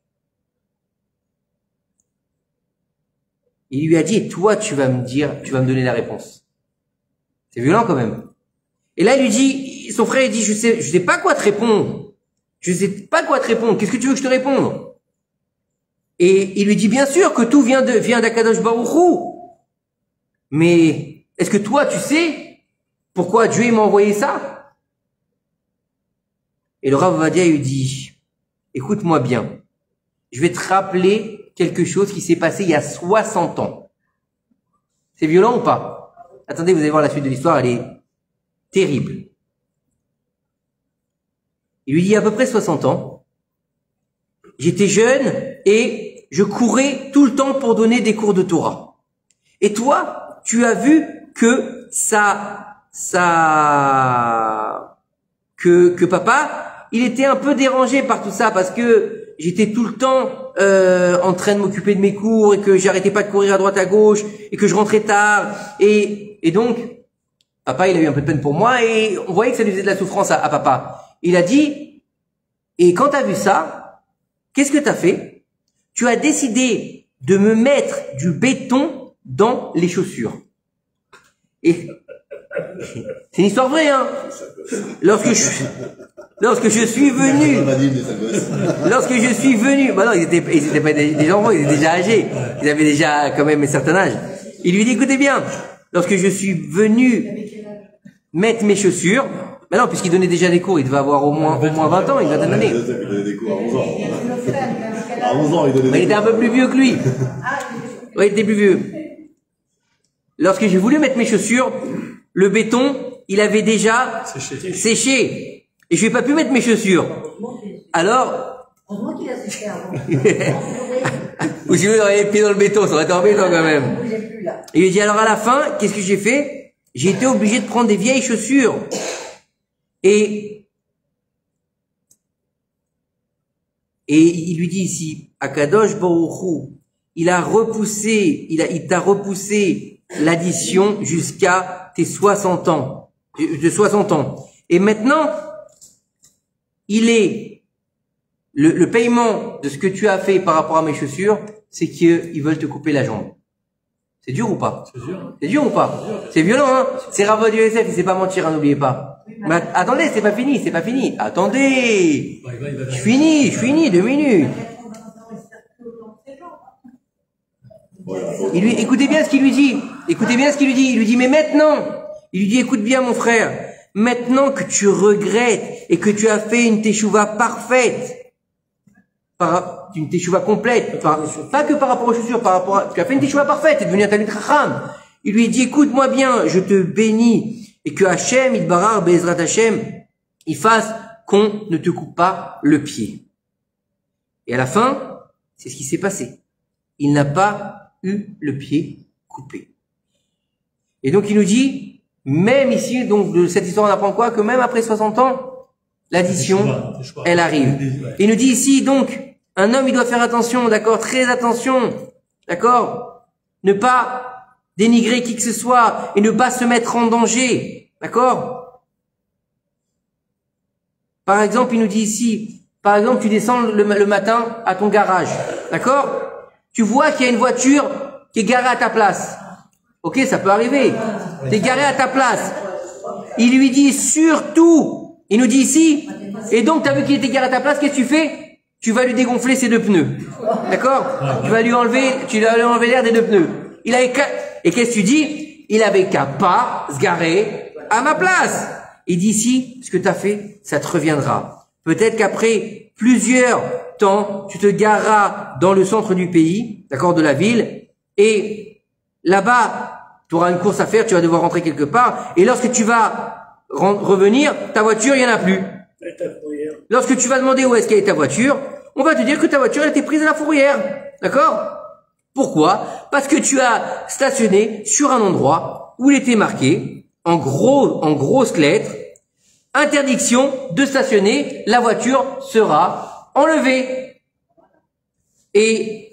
Il lui a dit, et toi, tu vas me donner la réponse. C'est violent quand même. Et là, il lui dit, son frère, il dit, je sais pas quoi te répondre. Je sais pas quoi te répondre. Qu'est-ce que tu veux que je te réponde? Et il lui dit, bien sûr que tout vient d'Akadosh Baruch Hu. Mais est-ce que toi, tu sais pourquoi Dieu m'a envoyé ça? Et le Rav Ovadia lui dit, écoute-moi bien, je vais te rappeler quelque chose qui s'est passé il y a 60 ans. C'est violent ou pas? Attendez, vous allez voir la suite de l'histoire, elle est terrible. Il lui dit, il y a à peu près 60 ans, j'étais jeune et je courais tout le temps pour donner des cours de Torah. Et toi, tu as vu que que papa, il était un peu dérangé par tout ça parce que j'étais tout le temps en train de m'occuper de mes cours et que j'arrêtais pas de courir à droite à gauche et que je rentrais tard et donc papa il a eu un peu de peine pour moi et on voyait que ça lui faisait de la souffrance à papa. Il a dit, et quand t'as vu ça, qu'est-ce que t'as fait? Tu as décidé de me mettre du béton dans les chaussures. Et C'est une histoire vraie, hein. Lorsque je suis venu, bah non, ils étaient pas des enfants, ils étaient déjà âgés. Ils avaient déjà quand même un certain âge. Il lui dit, écoutez bien, lorsque je suis venu mettre mes chaussures, mais non, puisqu'il donnait déjà des cours, il devait avoir au moins 20 ans, une vingtaine d'années. Il donnait des cours à 11 ans. À 11 ans, il donnait des cours. Il était un peu plus vieux que lui. Oui, il était plus vieux. Lorsque j'ai voulu mettre mes chaussures, le béton, il avait déjà séché. Et je n'ai pas pu mettre mes chaussures. Alors... Heureusement qu'il a séché avant. Ou sinon, il aurait les pieds dans le béton, ça aurait été embêtant quand même. Il lui dit, alors à la fin, qu'est-ce que j'ai fait? J'ai été obligé de prendre des vieilles chaussures. Et il lui dit ici, Akadosh Baruch Hu, il t'a repoussé l'addition jusqu'à tes 60 ans, de 60 ans. Et maintenant, le paiement de ce que tu as fait par rapport à mes chaussures, c'est qu'ils veulent te couper la jambe. C'est dur ou pas? C'est dur ou pas? C'est violent, hein? C'est Rav du Yosef, il sait pas mentir, hein, n'oubliez pas. Mais attendez, c'est pas fini. Attendez! Je finis, 2 minutes. Écoutez bien ce qu'il lui dit. Il lui dit, mais maintenant, il lui dit, écoute bien, mon frère, maintenant que tu regrettes et que tu as fait une teshuva parfaite, une teshuva complète, pas que par rapport aux chaussures, tu as fait une teshuva parfaite, tu es devenu un Talmid Chacham. Il lui dit, écoute-moi bien, je te bénis, et que Hachem, Yitbarach, Be'ezrat Hachem, il fasse qu'on ne te coupe pas le pied. Et à la fin, c'est ce qui s'est passé. Il n'a pas eu le pied coupé. Et donc il nous dit, même ici, donc de cette histoire on apprend quoi? Que même après 60 ans, l'addition, elle arrive. Il nous dit ici, donc, un homme il doit faire attention, d'accord? Très attention, d'accord? Ne pas dénigrer qui que ce soit et ne pas se mettre en danger, d'accord? Par exemple, il nous dit ici, par exemple, tu descends le matin à ton garage, d'accord? Tu vois qu'il y a une voiture qui est garée à ta place. Ok, ça peut arriver. T'es garé à ta place. Il lui dit surtout, il nous dit ici, et donc tu as vu qu'il était garé à ta place, qu'est-ce que tu fais? Tu vas lui dégonfler ses 2 pneus. D'accord? Tu vas lui enlever l'air des 2 pneus. Et qu'est-ce que tu dis? Il avait qu'à pas se garer à ma place. Il dit ici, ce que tu as fait, ça te reviendra. Peut-être qu'après plusieurs temps, tu te gareras dans le centre du pays, d'accord, de la ville, et là-bas, tu auras une course à faire, tu vas devoir rentrer quelque part, et lorsque tu vas revenir, ta voiture, il n'y en a plus. Lorsque tu vas demander où est-ce qu'elle est ta voiture, on va te dire que ta voiture, elle était prise à la fourrière. D'accord? Pourquoi? Parce que tu as stationné sur un endroit où il était marqué, en grosses lettres, interdiction de stationner, la voiture sera enlevée. Et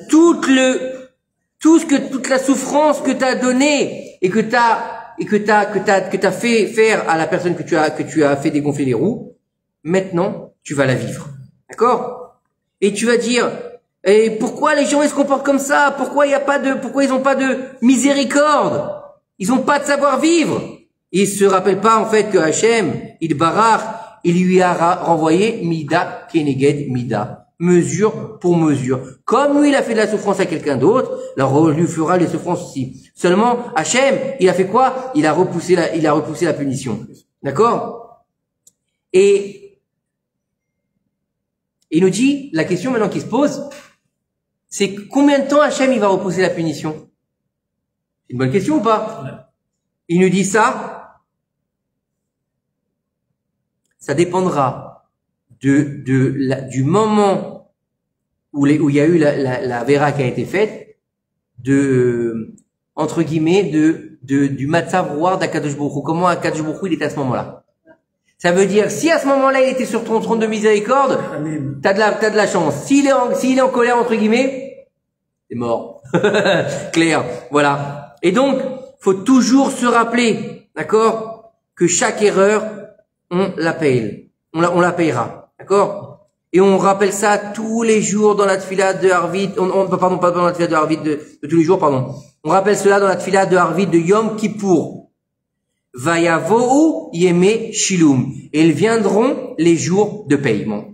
toute la souffrance que tu as donnée et que t'as fait faire à la personne que tu as fait dégonfler les roues, maintenant, tu vas la vivre. D'accord? Et tu vas dire, et pourquoi les gens ils se comportent comme ça? Pourquoi ils ont pas de miséricorde? Ils ont pas de savoir-vivre. Ils se rappellent pas, en fait, que Hachem, Yitbarach, il lui a renvoyé Mida Keneged Mida. Mesure pour mesure. Comme lui, il a fait de la souffrance à quelqu'un d'autre, alors on lui fera les souffrances aussi. Seulement, Hachem, il a fait quoi? Il a repoussé la punition. D'accord? Et il nous dit, la question maintenant qui se pose, c'est combien de temps Hachem, il va repousser la punition? C'est une bonne question ou pas? Il nous dit ça dépendra du moment où il y a eu la vera qui a été faite, entre guillemets, du matzav roar d'Akadosh Baruch Hu. Comment Akadosh Baruch Hu il était à ce moment-là? Ça veut dire, si à ce moment-là il était sur ton trône de miséricorde, t'as de la chance. S'il est en colère, entre guillemets, c'est mort. Clair. Voilà. Et donc, faut toujours se rappeler, d'accord, que chaque erreur, on la paye. On la payera. D'accord? Et on rappelle ça tous les jours dans la tfila de Harvit. Pardon, pas dans la tfila de Harvit de tous les jours, pardon. On rappelle cela dans la tfila de Harvit de Yom Kippour. Vayavohu yeme shilum. Et ils viendront les jours de paiement.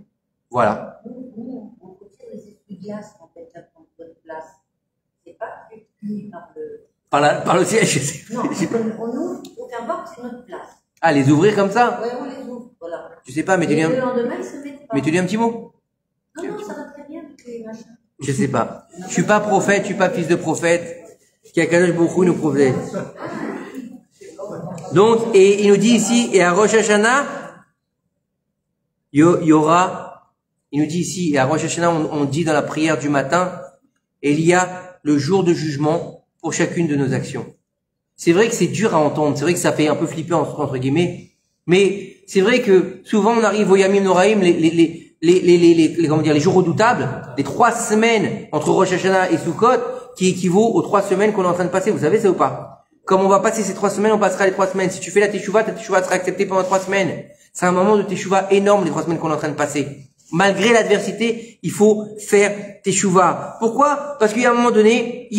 Voilà. Nous, on retire les essuie-glaces en fait, à prendre votre place. C'est pas fini Par le siège, je sais. Non, on ouvre, aucun bord, c'est notre place. Ah, les ouvrir comme ça? Ouais, on les ouvre, voilà. Je sais pas, mais tu Et dis le lendemain, ils se mettent pas. mais tu dis un petit mot? Non, non, ça va très bien avec les machins. Je sais pas. Je suis pas prophète, je suis pas fils de prophète. Qui a Kadosh Baruch Hu nous prophète. Donc, et il nous dit ici, et à Rosh Hashanah, il y aura, il nous dit ici, et à Rosh Hashanah, on dit dans la prière du matin, et il y a le jour de jugement pour chacune de nos actions. C'est vrai que c'est dur à entendre, c'est vrai que ça fait un peu flipper entre guillemets, mais c'est vrai que souvent on arrive au Yamim Noraim, comment dire, les jours redoutables, les 3 semaines entre Rosh Hashanah et Sukkot, qui équivaut aux 3 semaines qu'on est en train de passer, vous savez ça ou pas? Comme on va passer ces 3 semaines, on passera les 3 semaines. Si tu fais la teshuva, ta teshuva sera acceptée pendant 3 semaines. C'est un moment de teshuva énorme, les 3 semaines qu'on est en train de passer. Malgré l'adversité, il faut faire teshuva. Pourquoi? Parce qu'il y a un moment donné,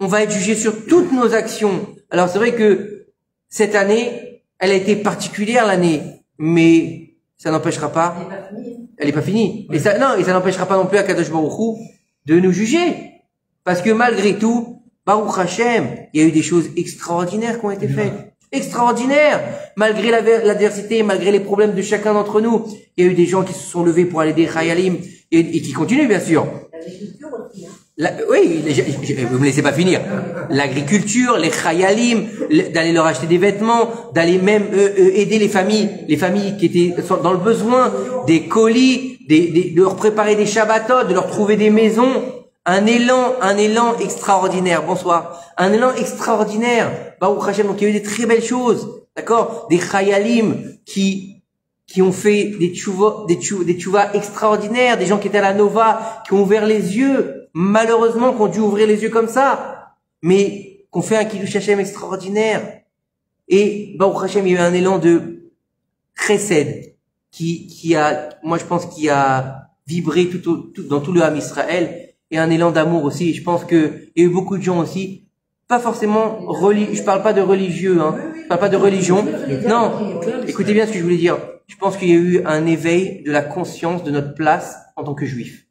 on va être jugé sur toutes nos actions. Alors c'est vrai que cette année, elle a été particulière l'année, mais ça n'empêchera pas. Elle est pas finie. Et ça n'empêchera pas non plus à Kadosh Baruch Hu de nous juger. Parce que malgré tout, Baruch Hashem, il y a eu des choses extraordinaires qui ont été faites. Extraordinaires. Malgré l'adversité, malgré les problèmes de chacun d'entre nous, il y a eu des gens qui se sont levés pour aller des Chayalim et qui continuent bien sûr. L'agriculture aussi, hein. Oui, vous me laissez pas finir. L'agriculture, les Chayalim, d'aller leur acheter des vêtements, d'aller même aider les familles qui étaient dans le besoin, des colis, de leur préparer des Shabbatot, de leur trouver des maisons. Un élan extraordinaire. Bonsoir. Un élan extraordinaire. Baruch Hashem. Donc il y a eu des très belles choses. D'accord? Des Chayalim qui ont fait des tchouva extraordinaires. Des gens qui étaient à la Nova, qui ont ouvert les yeux. Malheureusement, qui ont dû ouvrir les yeux comme ça. Mais qu'on fait un Kiddush Hashem extraordinaire. Et Baruch Hashem, il y a eu un élan de chesed qui a, moi je pense, qui a vibré dans tout le Ham Israël. Et un élan d'amour aussi. Et je pense que il y a eu beaucoup de gens aussi, pas forcément je parle pas de religieux, hein. Je parle pas de religion. Non. Écoutez bien ce que je voulais dire. Je pense qu'il y a eu un éveil de la conscience de notre place en tant que juif.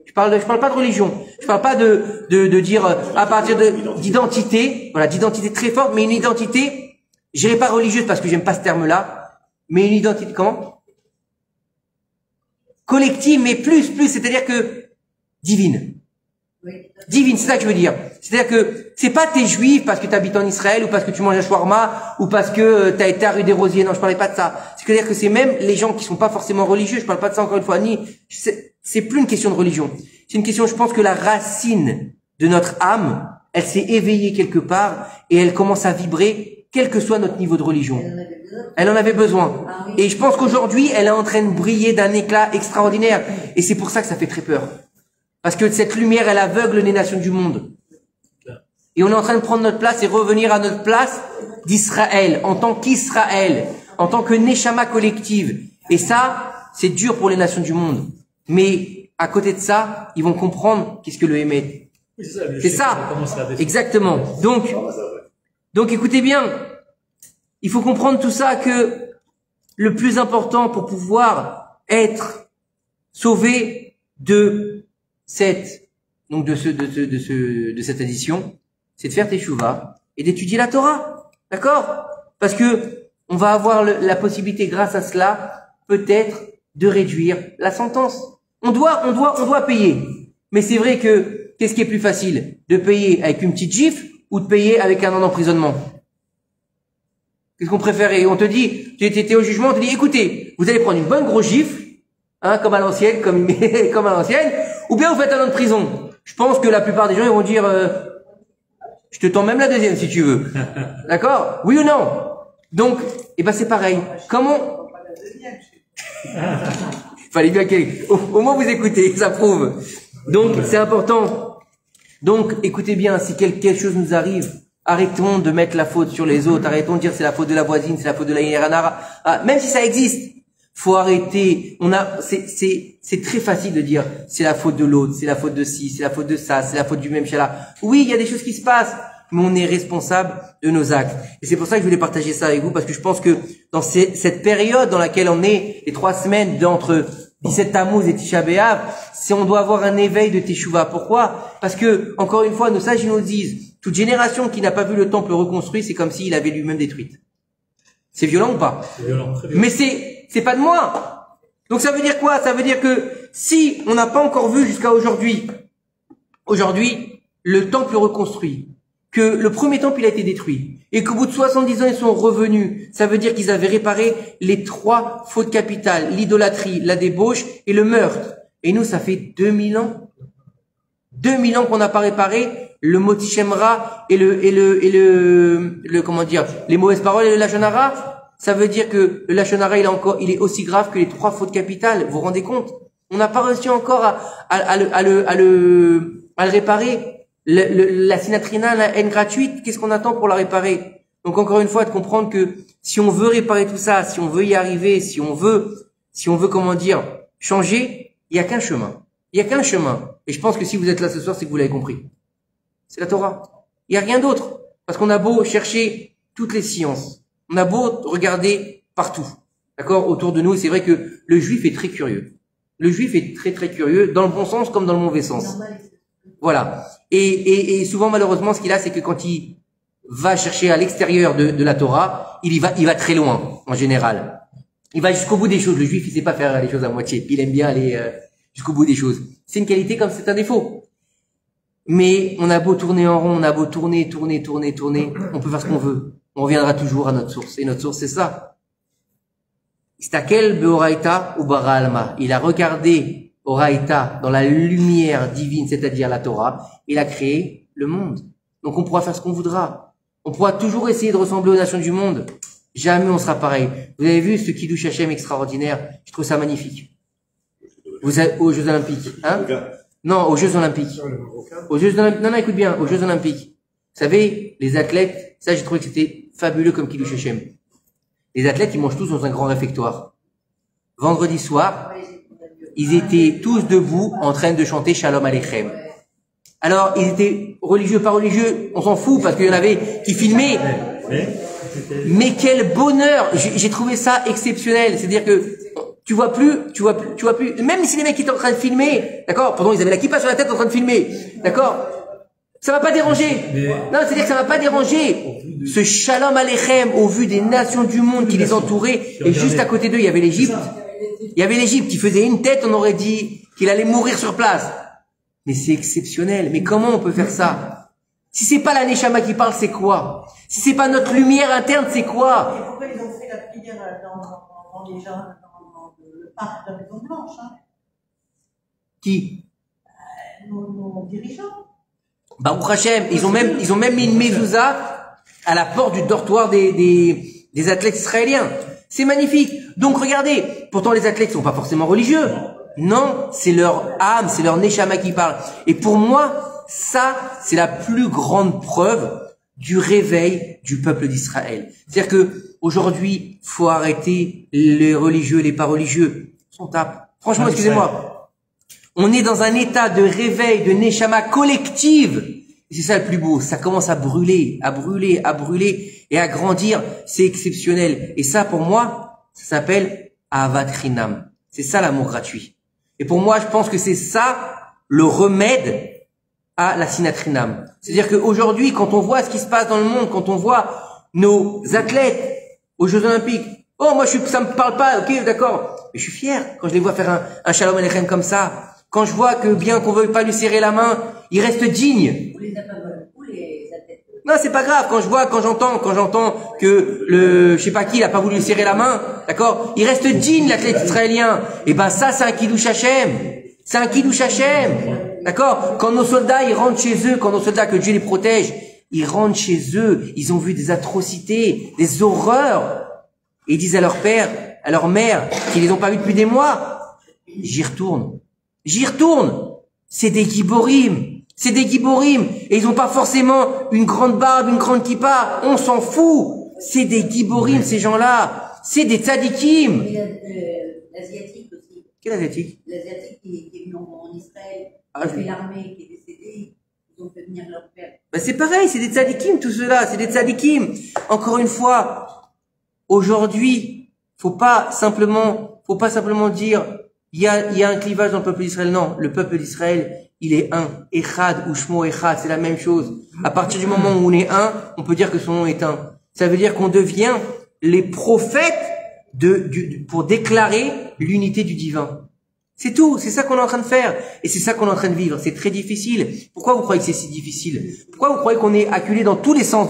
Je parle pas de religion. Je parle pas de dire à partir d'identité, voilà, d'identité très forte, mais une identité, je dirais pas religieuse parce que j'aime pas ce terme-là, mais une identité comment? Collective, mais plus, c'est-à-dire que divine. Divine, c'est ça que je veux dire. C'est-à-dire que c'est pas t'es juif parce que t'habites en Israël ou parce que tu manges un shawarma ou parce que t'as été à rue des Rosiers. Non, je parlais pas de ça. C'est-à-dire que c'est même les gens qui sont pas forcément religieux. Je parle pas de ça encore une fois. C'est plus une question de religion. C'est une question, je pense que la racine de notre âme, elle s'est éveillée quelque part et elle commence à vibrer quel que soit notre niveau de religion. Elle en avait besoin. Et je pense qu'aujourd'hui, elle est en train de briller d'un éclat extraordinaire. Et c'est pour ça que ça fait très peur. Parce que cette lumière, elle aveugle les nations du monde. Et on est en train de prendre notre place et revenir à notre place d'Israël, en tant qu'Israël, en tant que Neshama collective. Et ça, c'est dur pour les nations du monde. Mais à côté de ça, ils vont comprendre qu'est-ce que le Hémet. C'est ça. Exactement. Donc écoutez bien, il faut comprendre tout ça que le plus important pour pouvoir être sauvé de cette édition, c'est de faire teshuva et d'étudier la Torah. D'accord? Parce que on va avoir la possibilité, grâce à cela, peut-être de réduire la sentence. On doit payer. Mais c'est vrai que, qu'est-ce qui est plus facile? De payer avec une petite gifle ou de payer avec un an d'emprisonnement? Qu'est-ce qu'on préfère? Et on te dit, tu étais au jugement, on te dit, écoutez, vous allez prendre une bonne grosse gifle, hein, comme à l'ancienne, comme à l'ancienne, ou bien vous faites un an de prison. Je pense que la plupart des gens, ils vont dire, je te tends même la deuxième si tu veux. D'accord? Oui ou non? Donc, c'est pareil. Comment? Fallait bien au moins vous écoutez, ça prouve. Donc, c'est important. Donc, écoutez bien, si quelque chose nous arrive, arrêtons de mettre la faute sur les autres, arrêtons de dire c'est la faute de la voisine, c'est la faute de la hiéranara. Même si ça existe, faut arrêter. C'est très facile de dire c'est la faute de l'autre, c'est la faute de ci, c'est la faute de ça, c'est la faute du même chala. Oui, il y a des choses qui se passent. mais on est responsable de nos actes. Et c'est pour ça que je voulais partager ça avec vous, parce que je pense que dans cette période dans laquelle on est, les 3 semaines d'entre 17 Tammuz et Tisha B'Av, si on doit avoir un éveil de Teshuvah. Pourquoi? Parce que, encore une fois, nos sages nous disent, toute génération qui n'a pas vu le temple reconstruit, c'est comme s'il avait lui-même détruit. C'est violent ou pas? C'est violent, très violent. Mais c'est pas de moi. Donc ça veut dire quoi? Ça veut dire que si on n'a pas encore vu jusqu'à aujourd'hui, le temple reconstruit, que le premier temple il a été détruit, et qu'au bout de 70 ans ils sont revenus, ça veut dire qu'ils avaient réparé les 3 fautes capitales, l'idolâtrie, la débauche et le meurtre. Et nous ça fait 2000 ans. 2000 ans qu'on n'a pas réparé le moti shemra et le comment dire, les mauvaises paroles et le lashon hara. Ça veut dire que le lashon hara il est aussi grave que les 3 fautes capitales. Vous vous rendez compte? On n'a pas réussi encore à le réparer. La sinatrina, la haine gratuite, qu'est-ce qu'on attend pour la réparer? Donc encore une fois, de comprendre que si on veut réparer tout ça, si on veut y arriver, si on veut comment dire, changer, il y a qu'un chemin. Il y a qu'un chemin. Et je pense que si vous êtes là ce soir, c'est que vous l'avez compris. C'est la Torah. Il y a rien d'autre. Parce qu'on a beau chercher toutes les sciences. On a beau regarder partout. D'accord? Autour de nous. C'est vrai que le juif est très curieux. Le juif est très très curieux, dans le bon sens comme dans le mauvais sens. Voilà. Et souvent, malheureusement, ce qu'il a, c'est que quand il va chercher à l'extérieur de la Torah, il va très loin, en général. Il va jusqu'au bout des choses. Le juif, il sait pas faire les choses à moitié. Il aime bien aller jusqu'au bout des choses. C'est une qualité comme c'est un défaut. Mais on a beau tourner en rond, on a beau tourner, on peut faire ce qu'on veut. On reviendra toujours à notre source. Et notre source, c'est ça. Istakel beoraita ou bara alma. Il a regardé Oraïta, dans la lumière divine, c'est-à-dire la Torah, il a créé le monde. Donc on pourra faire ce qu'on voudra. On pourra toujours essayer de ressembler aux nations du monde. Jamais on sera pareil. Vous avez vu ce Kiddush Hashem extraordinaire? Je trouve ça magnifique. Vous êtes aux Jeux Olympiques, hein? Non, aux Jeux Olympiques. Aux Jeux Olympiques. Non, écoute bien, aux Jeux Olympiques. Vous savez, les athlètes, ça j'ai trouvé que c'était fabuleux comme Kiddush Hashem. Les athlètes, ils mangent tous dans un grand réfectoire. Vendredi soir, ils étaient tous debout en train de chanter Shalom Aleichem. Alors, ils étaient religieux, pas religieux, on s'en fout parce qu'il y en avait qui filmaient. Mais quel bonheur! J'ai trouvé ça exceptionnel. C'est-à-dire que tu vois plus, même si les mecs qui étaient en train de filmer, d'accord, pardon, ils avaient la kippa sur la tête en train de filmer, d'accord, ça va pas déranger. Non, c'est-à-dire que ça va pas déranger. Ce Shalom Aleichem au vu des nations du monde qui les entouraient, et juste à côté d'eux, il y avait l'Égypte. Il y avait l'Égypte qui faisait une tête, on aurait dit qu'il allait mourir sur place. Mais c'est exceptionnel. Mais comment on peut faire ça? Si c'est pas la Neshama qui parle, c'est quoi? Si c'est pas notre lumière interne, c'est quoi? Et pourquoi ils ont fait la prière dans les gens, dans le parc de la Maison Blanche, hein? Qui? Nos dirigeants. Baruch Hashem, ils ont même mis une mezouza à la porte du dortoir des athlètes israéliens. C'est magnifique. Donc regardez, pourtant les athlètes sont pas forcément religieux. Non, c'est leur âme, c'est leur neshama qui parle. Et pour moi, ça, c'est la plus grande preuve du réveil du peuple d'Israël. C'est-à-dire que aujourd'hui, faut arrêter les religieux, les pas religieux. On tape. Franchement, excusez-moi. On est dans un état de réveil, de neshama collective. Et c'est ça le plus beau. Ça commence à brûler, et à grandir. C'est exceptionnel. Et ça, pour moi, ça s'appelle Ahavat Chinam. C'est ça l'amour gratuit. Et pour moi, je pense que c'est ça le remède à la sinatrinam. C'est-à-dire qu'aujourd'hui, quand on voit ce qui se passe dans le monde, quand on voit nos athlètes aux Jeux Olympiques, oh, moi, ça me parle pas, ok, d'accord. Mais je suis fier quand je les vois faire un Shalom Aleichem comme ça. Quand je vois que bien qu'on veuille pas lui serrer la main, il reste digne. Vous les avez pas beaucoup, les athlètes. Non, c'est pas grave. Quand j'entends que je sais pas qui, il a pas voulu lui serrer la main, d'accord? Il reste digne, l'athlète israélien. Et ben, ça, c'est un Kiddush Hashem. C'est un Kiddush Hashem. D'accord? Quand nos soldats, ils rentrent chez eux, quand nos soldats, que Dieu les protège, ils rentrent chez eux, ils ont vu des atrocités, des horreurs. Et ils disent à leur père, à leur mère, qu'ils les ont pas vus depuis des mois. J'y retourne. C'est des giborim. Et ils ont pas forcément une grande barbe, une grande kippa. On s'en fout. C'est des giborim, ces gens-là. C'est des tzadikim. L'asiatique aussi. Quel asiatique? L'asiatique qui est venu en Israël, Ah, qui a fait l'armée, qui est décédé. on peut venir leur faire. Ben c'est pareil, c'est des tzadikim, tout cela, c'est des tzadikim. Encore une fois, aujourd'hui, faut pas simplement dire, il y a un clivage dans le peuple d'Israël. Non, le peuple d'Israël, il est un. Echad ou Shmo Echad, c'est la même chose. À partir du moment où on est un, on peut dire que son nom est un. Ça veut dire qu'on devient les prophètes pour déclarer l'unité du divin. C'est tout, c'est ça qu'on est en train de faire. Et c'est ça qu'on est en train de vivre. C'est très difficile. Pourquoi vous croyez que c'est si difficile? Pourquoi vous croyez qu'on est acculé dans tous les sens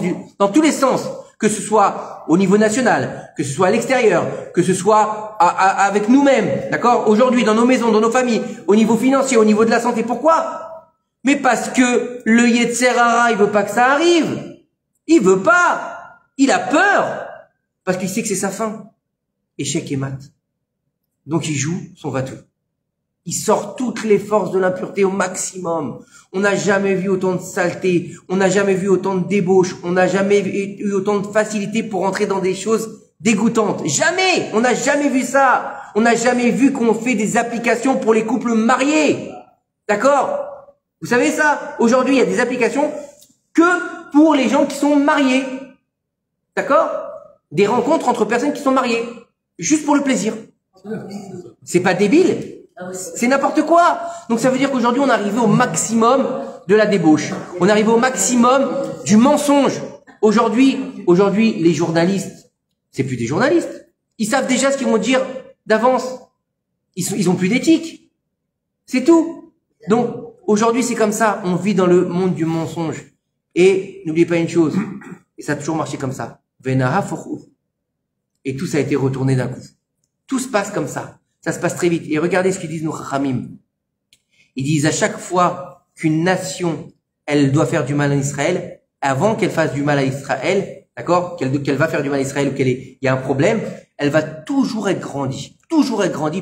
que ce soit au niveau national, que ce soit à l'extérieur, que ce soit avec nous-mêmes, d'accord? Aujourd'hui, dans nos maisons, dans nos familles, au niveau financier, au niveau de la santé. Pourquoi? Mais parce que le Yetzer Hara, il veut pas que ça arrive. Il veut pas. Il a peur. Parce qu'il sait que c'est sa fin. Échec et mat. Donc il joue son va-tout. Il sort toutes les forces de l'impureté au maximum. On n'a jamais vu autant de saleté, on n'a jamais vu autant de débauche, on n'a jamais eu autant de facilité pour entrer dans des choses dégoûtantes. Jamais! On n'a jamais vu ça. On n'a jamais vu qu'on fait des applications pour les couples mariés. D'accord? Vous savez ça? Aujourd'hui, il y a des applications que pour les gens qui sont mariés. D'accord? Des rencontres entre personnes qui sont mariées. Juste pour le plaisir. C'est pas débile? C'est n'importe quoi. Donc ça veut dire qu'aujourd'hui on est arrivé au maximum de la débauche. On est arrivé au maximum du mensonge. Aujourd'hui, les journalistes, c'est plus des journalistes. Ils savent déjà ce qu'ils vont dire d'avance. Ils ont plus d'éthique. C'est tout. Donc aujourd'hui c'est comme ça. On vit dans le monde du mensonge. Et n'oubliez pas une chose. Et ça a toujours marché comme ça. Et tout ça a été retourné d'un coup. Tout se passe comme ça. Ça se passe très vite. Et regardez ce qu'ils disent nos Chachamim. Ils disent à chaque fois qu'une nation, elle doit faire du mal à Israël, avant qu'elle fasse du mal à Israël, d'accord, qu'elle va faire du mal à Israël ou il y a un problème, elle va toujours être grandie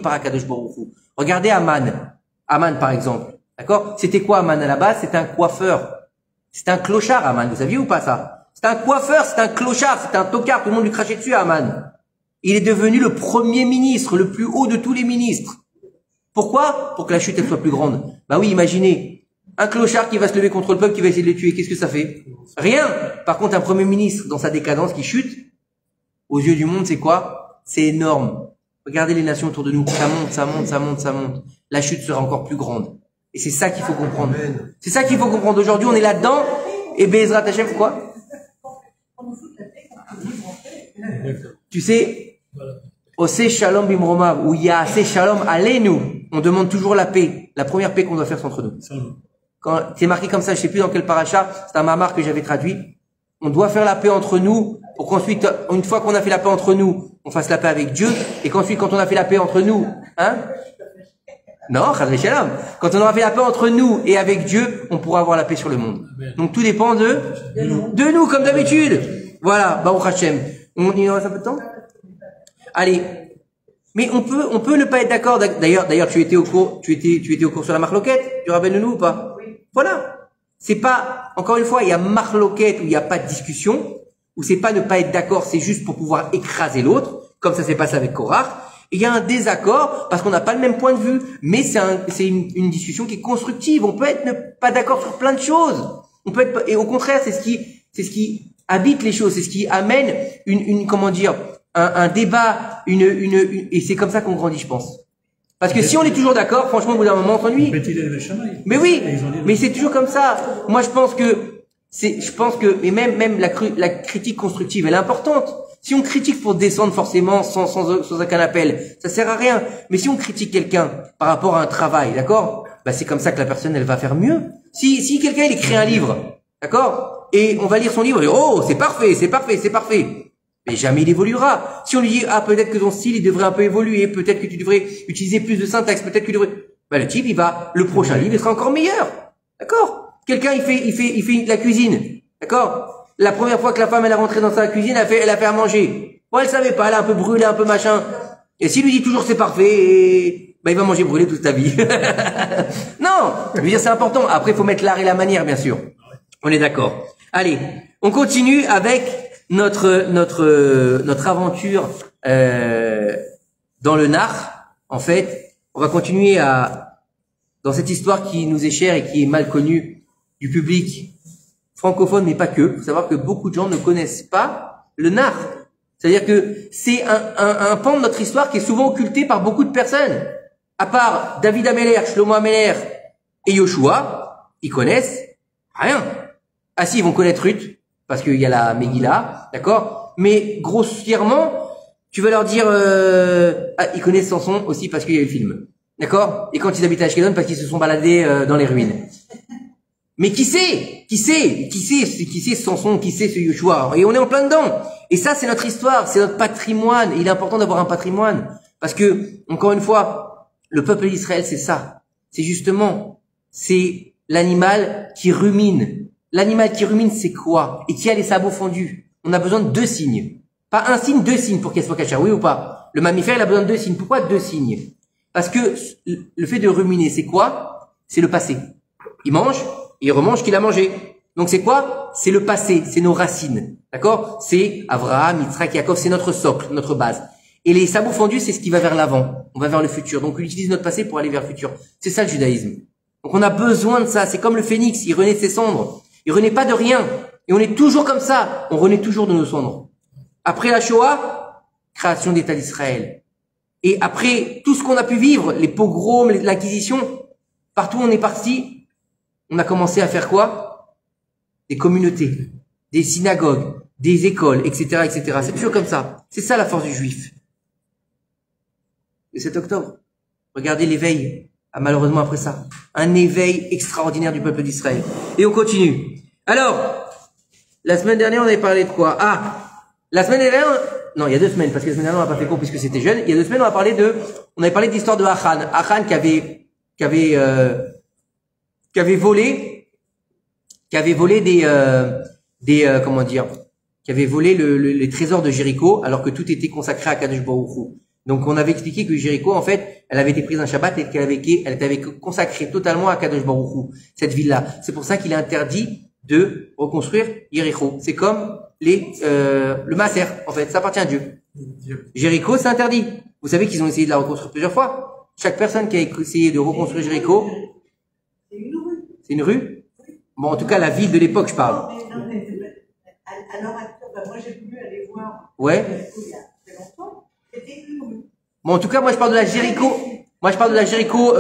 par Akadosh Baruch Hu. Regardez Aman. Aman, par exemple. D'accord? C'était quoi Aman à la base? C'était un coiffeur. C'était un clochard, Aman. Vous saviez ou pas ça? C'était un coiffeur, c'était un clochard, c'était un tocard. Tout le monde lui crachait dessus, Aman. Il est devenu le premier ministre, le plus haut de tous les ministres. Pourquoi? Pour que la chute elle soit plus grande. Bah oui, imaginez, un clochard qui va se lever contre le peuple, qui va essayer de les tuer, qu'est-ce que ça fait? Rien. Par contre, un premier ministre, dans sa décadence, qui chute, aux yeux du monde, c'est quoi? C'est énorme. Regardez les nations autour de nous, ça monte, ça monte, ça monte, ça monte. La chute sera encore plus grande. Et c'est ça qu'il faut comprendre. C'est ça qu'il faut comprendre. Aujourd'hui, on est là-dedans, et Be'ezrat Hashem, quoi? Tu sais, Oseh Shalom Bimromav, où il y a assez Shalom, allez-nous. On demande toujours la paix. La première paix qu'on doit faire, c'est entre nous. Quand c'est marqué comme ça, je sais plus dans quel paracha, c'est un mamar que j'avais traduit. On doit faire la paix entre nous, pour qu'ensuite, une fois qu'on a fait la paix entre nous, on fasse la paix avec Dieu, et qu'ensuite, quand on a fait la paix entre nous, non, Chazvé Shalom. Quand on aura fait la paix entre nous et avec Dieu, on pourra avoir la paix sur le monde. Donc tout dépend de nous, comme d'habitude. Voilà, Baruch Hashem. Il nous reste un peu de temps? Allez. Mais on peut ne pas être d'accord. D'ailleurs, tu étais au cours sur la marloquette du Rabbeinu ou pas? Oui. Voilà. C'est pas, encore une fois, il y a marloquette où il n'y a pas de discussion, où c'est pas ne pas être d'accord, c'est juste pour pouvoir écraser l'autre, comme ça s'est passé avec Korach. Et il y a un désaccord parce qu'on n'a pas le même point de vue, mais c'est une discussion qui est constructive. On peut être pas d'accord sur plein de choses. On peut être, et au contraire, c'est ce qui habite les choses, c'est ce qui amène un débat, et c'est comme ça qu'on grandit, je pense. Parce que si on est toujours d'accord, franchement, au bout d'un moment, on s'ennuie. Mais oui, mais c'est toujours comme ça. Moi, je pense que, et même la critique constructive, elle est importante. Si on critique pour descendre forcément sans aucun appel, ça sert à rien. Mais si on critique quelqu'un par rapport à un travail, d'accord? Bah, c'est comme ça que la personne, elle va faire mieux. Si quelqu'un, il écrit un livre, d'accord? Et on va lire son livre, et oh, c'est parfait. Mais jamais il évoluera. Si on lui dit, peut-être que ton style, il devrait un peu évoluer, peut-être que tu devrais utiliser plus de syntaxe, peut-être que tu devrais, le type, le prochain livre, il sera encore meilleur. D'accord? Quelqu'un, il fait la cuisine. D'accord? La première fois que la femme, elle est rentrée dans sa cuisine, elle a fait à manger. Bon, elle savait pas, elle a un peu brûlé, un peu machin. Et s'il lui dit toujours c'est parfait, il va manger brûlé toute sa vie. Non! Je veux dire, c'est important. Après, il faut mettre l'art et la manière, bien sûr. On est d'accord. Allez. On continue avec notre aventure, dans le Nar. En fait, on va continuer dans cette histoire qui nous est chère et qui est mal connue. du public francophone, mais pas que. Faut savoir que beaucoup de gens ne connaissent pas le nar. C'est-à-dire que c'est un pan de notre histoire qui est souvent occulté par beaucoup de personnes. À part David Ameller, Shlomo Ameller et Yoshua, ils connaissent rien. Ah si, ils vont connaître Ruth, parce qu'il y a la Megillah, d'accord? Mais grossièrement, tu vas leur dire, ils connaissent Samson aussi parce qu'il y a eu le film. D'accord? Et quand ils habitent à Ashkelon, parce qu'ils se sont baladés dans les ruines. Mais qui sait Samson, qui sait ce Yoshua? Et on est en plein dedans. Et ça, c'est notre histoire, c'est notre patrimoine. Il est important d'avoir un patrimoine. Parce que, encore une fois, le peuple d'Israël, c'est ça. C'est justement, c'est l'animal qui rumine. L'animal qui rumine, c'est quoi? Et qui a les sabots fendus. On a besoin de 2 signes. Pas un signe, 2 signes pour qu'elle soit cachère, oui ou pas? Le mammifère, il a besoin de 2 signes. Pourquoi 2 signes? Parce que le fait de ruminer, c'est quoi? C'est le passé. Il mange, il remange qu'il a mangé. Donc c'est quoi? C'est le passé, c'est nos racines. D'accord? C'est Avraham, Yitzhak, Yaakov, c'est notre socle, notre base. Et les sabots fendus, c'est ce qui va vers l'avant. On va vers le futur. Donc on utilise notre passé pour aller vers le futur. C'est ça le judaïsme. Donc on a besoin de ça. C'est comme le phénix, il renaît de ses cendres. Il renaît pas de rien. Et on est toujours comme ça. On renaît toujours de nos cendres. Après la Shoah, création d'État d'Israël. Et après tout ce qu'on a pu vivre, les pogroms, l'acquisition, partout où on est parti, on a commencé à faire quoi? Des communautés, des synagogues, des écoles, etc., etc. C'est toujours comme ça. C'est ça la force du juif. Le 7 octobre, regardez l'éveil, malheureusement après ça. Un éveil extraordinaire du peuple d'Israël. Et on continue. Alors, la semaine dernière, on avait parlé de quoi? La semaine dernière, non, il y a 2 semaines, parce que la semaine dernière, on n'a pas fait court puisque c'était jeune. Il y a 2 semaines, on avait parlé de l'histoire de Achan. Achan qui avait volé comment dire, qui avait volé les trésors de Jéricho, alors que tout était consacré à Kadosh Baruch Hu. Donc, on avait expliqué que Jéricho, en fait, elle avait été prise un Shabbat et elle avait consacrée totalement à Kadosh Baruch Hu, cette ville-là. C'est pour ça qu'il est interdit de reconstruire Jéricho. C'est comme le Maaser, en fait, ça appartient à Dieu. Jéricho, c'est interdit. Vous savez qu'ils ont essayé de la reconstruire plusieurs fois. Chaque personne qui a essayé de reconstruire Jéricho, c'est une rue. Bon, en tout cas, la ville de l'époque, je parle. Non, mais à l'heure actuelle, moi j'ai voulu aller voir. Ouais. Il y a très longtemps, c'était une rue. Bon, en tout cas, moi je parle de la Jéricho. Moi je parle de la Jéricho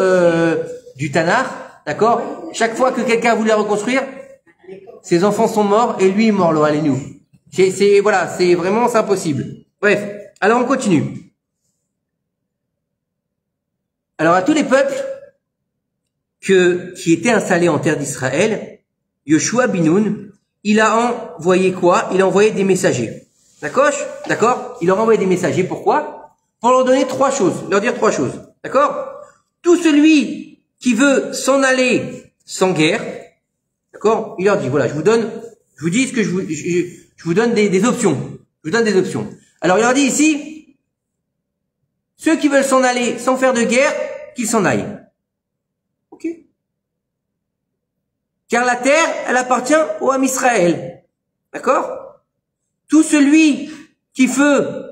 du Tanar, d'accord? Chaque fois que quelqu'un voulait la reconstruire, ses enfants sont morts et lui est mort, le Allénou. Voilà, c'est vraiment, c'est impossible. Bref, alors on continue. Alors à tous les peuples qui étaient installés en terre d'Israël, Yoshua bin Nun, il a envoyé quoi? Il a envoyé des messagers. D'accord? Il leur a envoyé des messagers. Pourquoi? Pour leur donner 3 choses. Leur dire 3 choses. D'accord? Tout celui qui veut s'en aller sans guerre, d'accord? Il leur dit, voilà, je vous dis ce que je vous donne des options. Je vous donne des options. Alors, il leur dit ici, ceux qui veulent s'en aller sans faire de guerre, qu'ils s'en aillent. Ok? Car la terre, elle appartient au Ham Israël. D'accord? Tout celui qui veut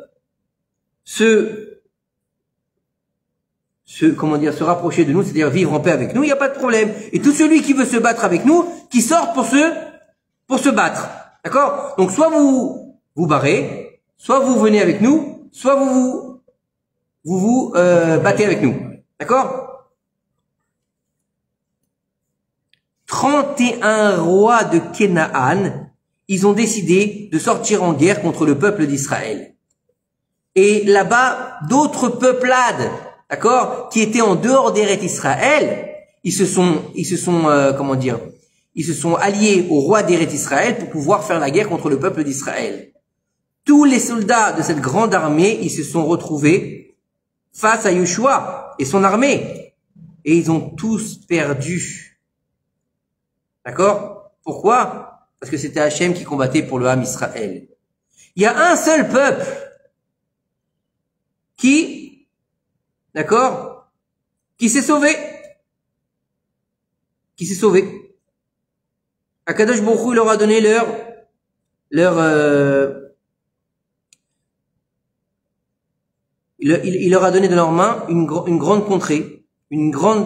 se rapprocher de nous, c'est-à-dire vivre en paix avec nous, il n'y a pas de problème. Et tout celui qui veut se battre avec nous, qui sort pour se battre. D'accord? Donc, soit vous barrez, soit vous venez avec nous, soit vous battez avec nous. D'accord? 31 rois de Canaan, ils ont décidé de sortir en guerre contre le peuple d'Israël. Et là-bas, d'autres peuplades, d'accord, qui étaient en dehors d'Eret Israël, ils se sont alliés au roi d'Eret Israël pour pouvoir faire la guerre contre le peuple d'Israël. Tous les soldats de cette grande armée, ils se sont retrouvés face à Yoshua et son armée. Et ils ont tous perdu. D'accord? Pourquoi? Parce que c'était Hachem qui combattait pour le Ham Israël. Il y a un seul peuple qui, d'accord, qui s'est sauvé. Akadosh Baruch Hu leur a donné il leur a donné de leurs mains une grande contrée, une grande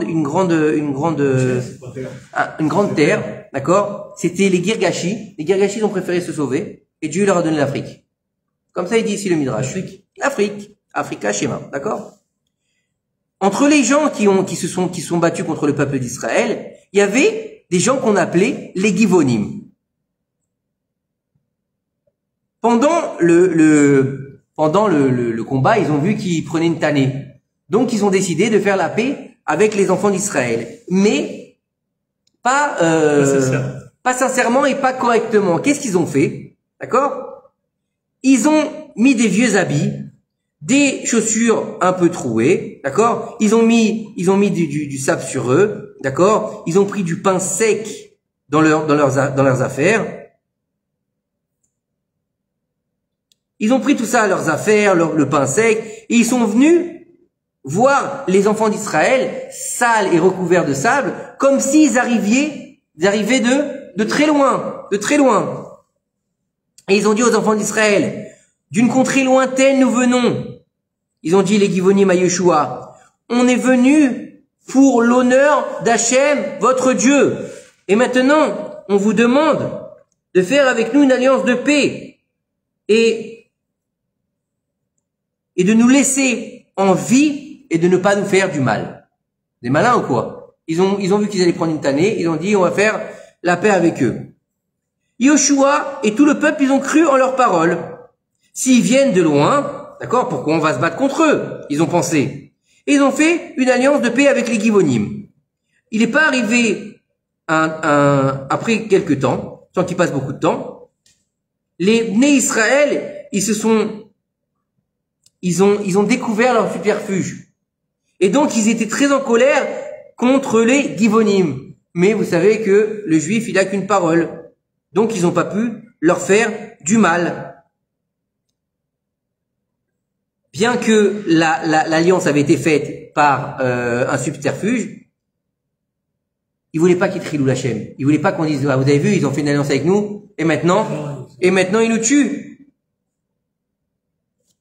terre, d'accord, c'était les Girgashi. Les Girgashi ont préféré se sauver et Dieu leur a donné l'Afrique. Comme ça, il dit ici le Midrash. L'Afrique. Africa Shema, d'accord? Entre les gens qui sont battus contre le peuple d'Israël, il y avait des gens qu'on appelait les Givonim. Pendant le combat, ils ont vu qu'ils prenaient une tannée. Donc, ils ont décidé de faire la paix avec les enfants d'Israël. Mais, pas sincèrement et pas correctement. Qu'est-ce qu'ils ont fait? D'accord? Ils ont mis des vieux habits, des chaussures un peu trouées, d'accord? Ils ont mis du sable sur eux, d'accord? Ils ont pris du pain sec dans leurs affaires. Ils ont pris tout ça, leurs affaires, le pain sec, et ils sont venus voir les enfants d'Israël, sales et recouverts de sable, comme s'ils arrivaient de très loin, Et ils ont dit aux enfants d'Israël, d'une contrée lointaine nous venons. Ils ont dit les Givonim à Yeshua, on est venus pour l'honneur d'Hachem, votre Dieu. Et maintenant, on vous demande de faire avec nous une alliance de paix et de nous laisser en vie et de ne pas nous faire du mal. Des malins ou quoi? Ils ont vu qu'ils allaient prendre une tannée, ils ont dit on va faire la paix avec eux. Yoshua et tout le peuple, ils ont cru en leurs paroles. S'ils viennent de loin, d'accord, pourquoi on va se battre contre eux? Ils ont pensé. Et ils ont fait une alliance de paix avec les Givonim. Il n'est pas arrivé après quelques temps, sans qu'il passe beaucoup de temps, les Bnei Israël, ils ont découvert leur subterfuge. Et donc, ils étaient très en colère contre les Givonim. Mais vous savez que le juif, il a qu'une parole. Donc, ils n'ont pas pu leur faire du mal. Bien que l'alliance avait été faite par un subterfuge, ils voulaient pas qu'ils trient l'Hachem. Ils voulaient pas qu'on dise, ah, vous avez vu, ils ont fait une alliance avec nous, et maintenant ils nous tuent.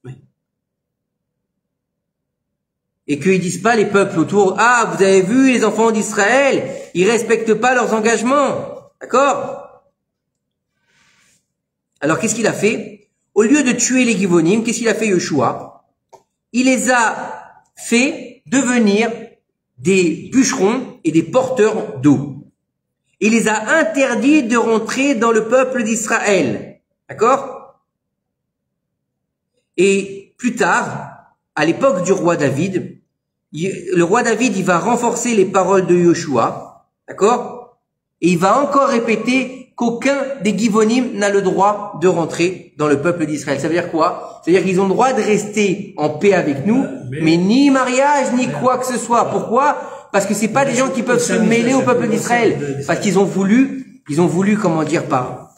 Oui. Et qu'ils disent pas les peuples autour, ah, vous avez vu les enfants d'Israël, ils respectent pas leurs engagements. D'accord? Alors, qu'est-ce qu'il a fait? Au lieu de tuer les Givonim, qu'est-ce qu'il a fait Yeshua? Il les a fait devenir des bûcherons et des porteurs d'eau. Il les a interdits de rentrer dans le peuple d'Israël. D'accord? Et plus tard, à l'époque du roi David, le roi David, il va renforcer les paroles de Yoshua. D'accord? Et il va encore répéter qu'aucun des Givonim n'a le droit de rentrer dans le peuple d'Israël. Ça veut dire quoi? C'est-à-dire qu'ils ont le droit de rester en paix avec nous, mais ni mariage, ni quoi que ce soit. Pourquoi? Parce que c'est pas des gens qui peuvent se mêler au peuple d'Israël. Parce qu'ils ont voulu, comment dire, par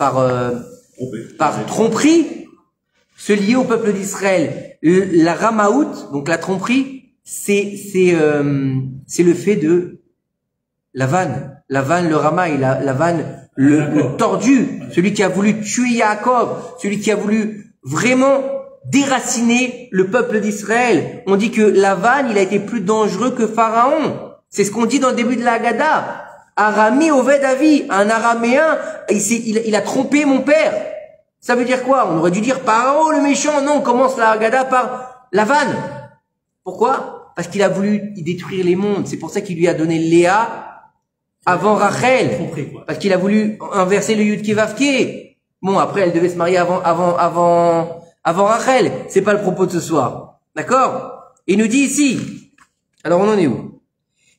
tromperie, se lier au peuple d'Israël. La ramaout, donc la tromperie, c'est le fait de la vanne, le ramaï, la vanne, le tordu, celui qui a voulu tuer Yaakov, celui qui a voulu vraiment déraciner le peuple d'Israël. On dit que Lavan, il a été plus dangereux que Pharaon. C'est ce qu'on dit dans le début de la Haggadah. Arami Oved Avi, un araméen, il a trompé mon père. Ça veut dire quoi? On aurait dû dire Pharaon le méchant. Non, on commence la Haggadah par Lavan. Pourquoi? Parce qu'il a voulu détruire les mondes. C'est pour ça qu'il lui a donné Léa avant Rachel. Parce qu'il a voulu inverser le Yud Kei Vav Kei. Bon, après, elle devait se marier avant Rachel. C'est pas le propos de ce soir. D'accord? Il nous dit ici. Alors, on en est où?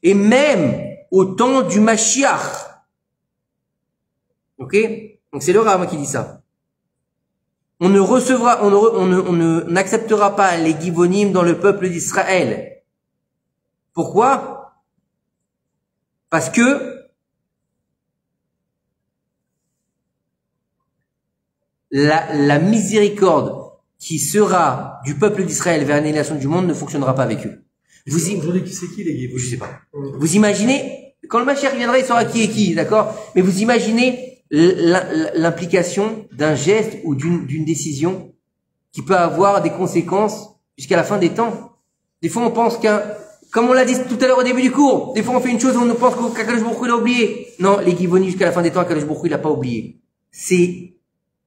Et même au temps du Mashiach. Ok? Donc, c'est le Rav qui dit ça. On n'acceptera pas les Givonim dans le peuple d'Israël. Pourquoi? Parce que la miséricorde qui sera du peuple d'Israël vers les nations du monde ne fonctionnera pas avec eux. Aujourd'hui, c'est qui les Givonim? Je sais pas. Vous imaginez, quand le Mashiach viendra, il saura qui est qui, d'accord? Mais vous imaginez l'implication d'un geste ou d'une décision qui peut avoir des conséquences jusqu'à la fin des temps. Des fois, on pense Comme on l'a dit tout à l'heure au début du cours, des fois on fait une chose, on nous pense qu'Akadosh Baruch Hu l'a oublié. Non, les Givonim jusqu'à la fin des temps, Akadosh Baruch Hu il l'a pas oublié. C'est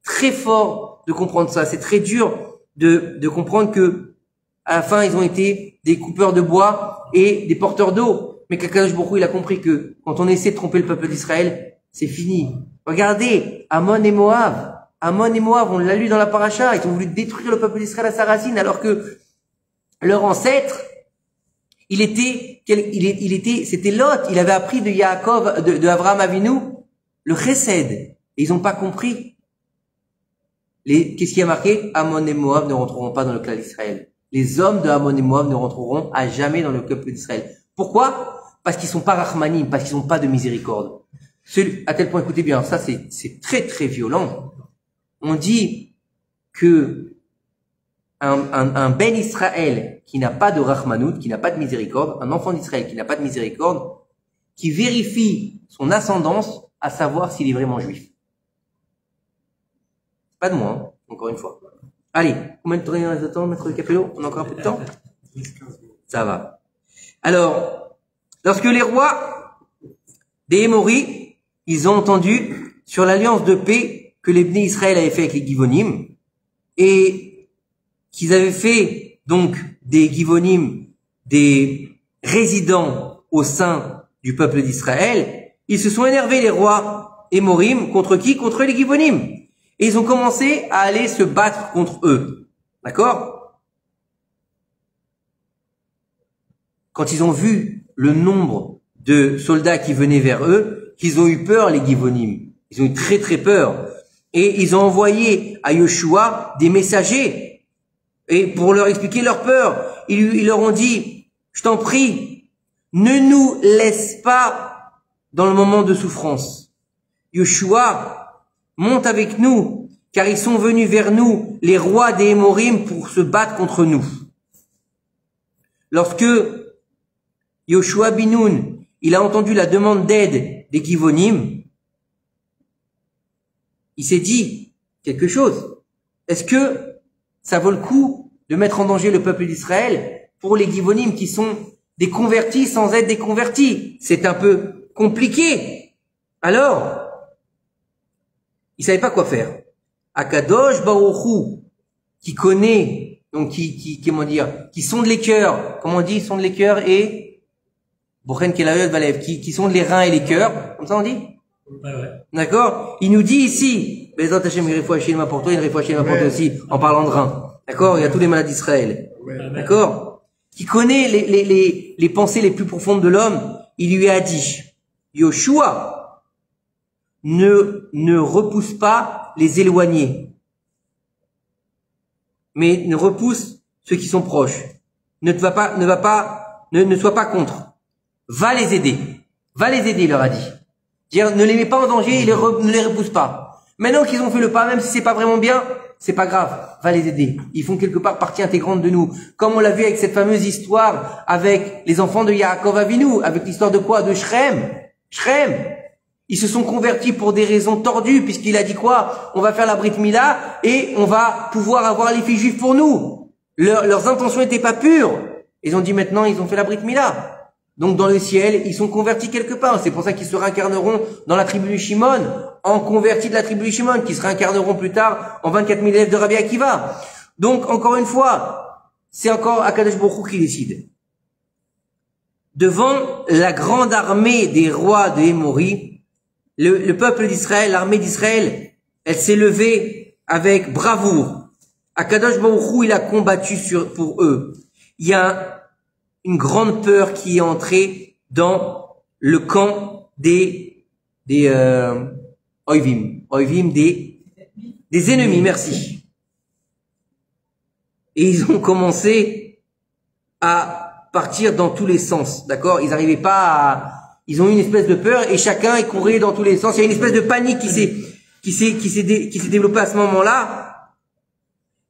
très fort de comprendre ça. C'est très dur de comprendre que à la fin ils ont été des coupeurs de bois et des porteurs d'eau. Mais qu'Akadosh Baruch Hu il a compris que quand on essaie de tromper le peuple d'Israël, c'est fini. Regardez, Ammon et Moab. Ammon et Moab, on l'a lu dans la paracha, ils ont voulu détruire le peuple d'Israël à sa racine, alors que leur ancêtre, c'était Lot, il avait appris de Yaakov, de Abraham Avinu, le chesed. Et ils n'ont pas compris. Qu'est-ce qui a marqué? Ammon et Moab ne rentreront pas dans le clan d'Israël. Les hommes de Ammon et Moab ne rentreront à jamais dans le peuple d'Israël. Pourquoi? Parce qu'ils sont pas rachmanim, parce qu'ils n'ont pas de miséricorde. À tel point, écoutez bien, ça c'est très très violent. On dit que un ben Israël qui n'a pas de rachmanout, qui n'a pas de miséricorde, un enfant d'Israël qui n'a pas de miséricorde, qui vérifie son ascendance à savoir s'il est vraiment juif. Pas de moi, hein, encore une fois. Allez, combien de temps il reste de temps, Maître Capello? On a encore un peu de temps? Ça va. Alors, lorsque les rois des Hémori, ils ont entendu sur l'alliance de paix que les Bnei Israël avaient fait avec les Givonim, et qu'ils avaient fait donc des Givonim des résidents au sein du peuple d'Israël, ils se sont énervés, les rois Hémorim, contre qui? Contre les Givonim. Et ils ont commencé à aller se battre contre eux. D'accord? Quand ils ont vu le nombre de soldats qui venaient vers eux, qu'ils ont eu peur, les Givonim. Ils ont eu très très peur. Et ils ont envoyé à Yoshua des messagers. Et pour leur expliquer leur peur, ils leur ont dit, je t'en prie, ne nous laisse pas dans le moment de souffrance. Yoshua, monte avec nous, car ils sont venus vers nous, les rois des Hémorim, pour se battre contre nous. Lorsque Yoshua Binoun, il a entendu la demande d'aide des Givonim, il s'est dit quelque chose. Est-ce que ça vaut le coup de mettre en danger le peuple d'Israël pour les Givonim qui sont des convertis sans être des convertis? C'est un peu compliqué. Alors, il savait pas quoi faire. Akadosh Baruch Hu, qui connaît, donc comment dire, qui sonde les cœurs, comment on dit, sonde les cœurs et Bochen Kelayot Valev, qui sonde les reins et les cœurs, comme ça on dit? Ouais. D'accord? Il nous dit ici, Bezat Hashem, une réfoua chez pour toi, une réfoua chez pour toi aussi, en parlant de reins. D'accord? Il y a tous les malades d'Israël. D'accord? Qui connaît les pensées les plus profondes de l'homme, il lui a dit, Yoshua, ne repousse pas les éloignés, mais ne repousse ceux qui sont proches. Ne sois pas contre. Va les aider. Va les aider, il leur a dit. Dire, ne les mets pas en danger, ne les repousse pas. Maintenant qu'ils ont fait le pas, même si c'est pas vraiment bien, c'est pas grave. Va les aider. Ils font quelque part partie intégrante de nous. Comme on l'a vu avec cette fameuse histoire avec les enfants de Yaakov Avinu, avec l'histoire de quoi? De Shrem. Ils se sont convertis pour des raisons tordues, puisqu'il a dit quoi? On va faire la Brit Mila et on va pouvoir avoir les filles juives pour nous. Leurs intentions n'étaient pas pures. Ils ont dit maintenant, ils ont fait la Brit Mila. Donc dans le ciel, ils sont convertis quelque part. C'est pour ça qu'ils se réincarneront dans la tribu du Shimon, en convertis de la tribu du Shimon, qui se réincarneront plus tard en 24 000 élèves de Rabbi Akiva. Donc encore une fois, c'est encore Akadosh Baruch Hu qui décide. Devant la grande armée des rois de Hémori, le peuple d'Israël, l'armée d'Israël, elle s'est levée avec bravoure. Akadosh Baruch Hu, il a combattu pour eux. Il y a une grande peur qui est entrée dans le camp des Oivim, des ennemis, merci. Et ils ont commencé à partir dans tous les sens, d'accord? Ils n'arrivaient pas ils ont eu une espèce de peur et chacun est couru dans tous les sens. Il y a une espèce de panique qui s'est développée à ce moment-là.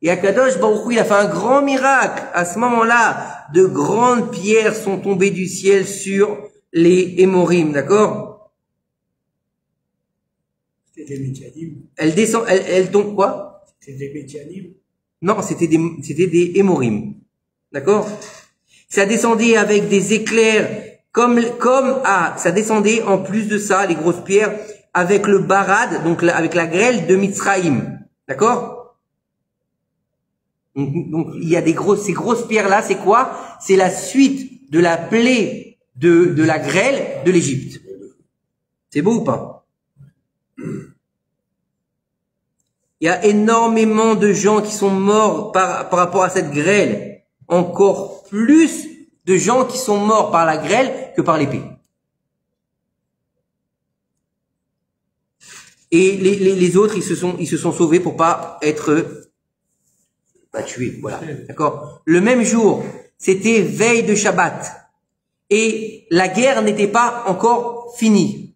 Et Akadosh Baruch Hu, il a fait un grand miracle. À ce moment-là, de grandes pierres sont tombées du ciel sur les Hémorim, d'accord? C'était des Médianim. Elle tombe quoi? C'était des Médianim. Non, c'était des Hémorim. D'accord? Ça descendait avec des éclairs, ça descendait en plus de ça, les grosses pierres, avec le barad, donc avec la grêle de Mitzraïm. D'accord? Donc il y a ces grosses pierres-là, c'est quoi? C'est la suite de la plaie de la grêle de l'Égypte. C'est beau ou pas? Il y a énormément de gens qui sont morts par rapport à cette grêle. Encore plus de gens qui sont morts par la grêle que par l'épée. Et les autres, ils se sont sauvés pour pas être tués. Voilà. D'accord? Le même jour, c'était veille de Shabbat. Et la guerre n'était pas encore finie.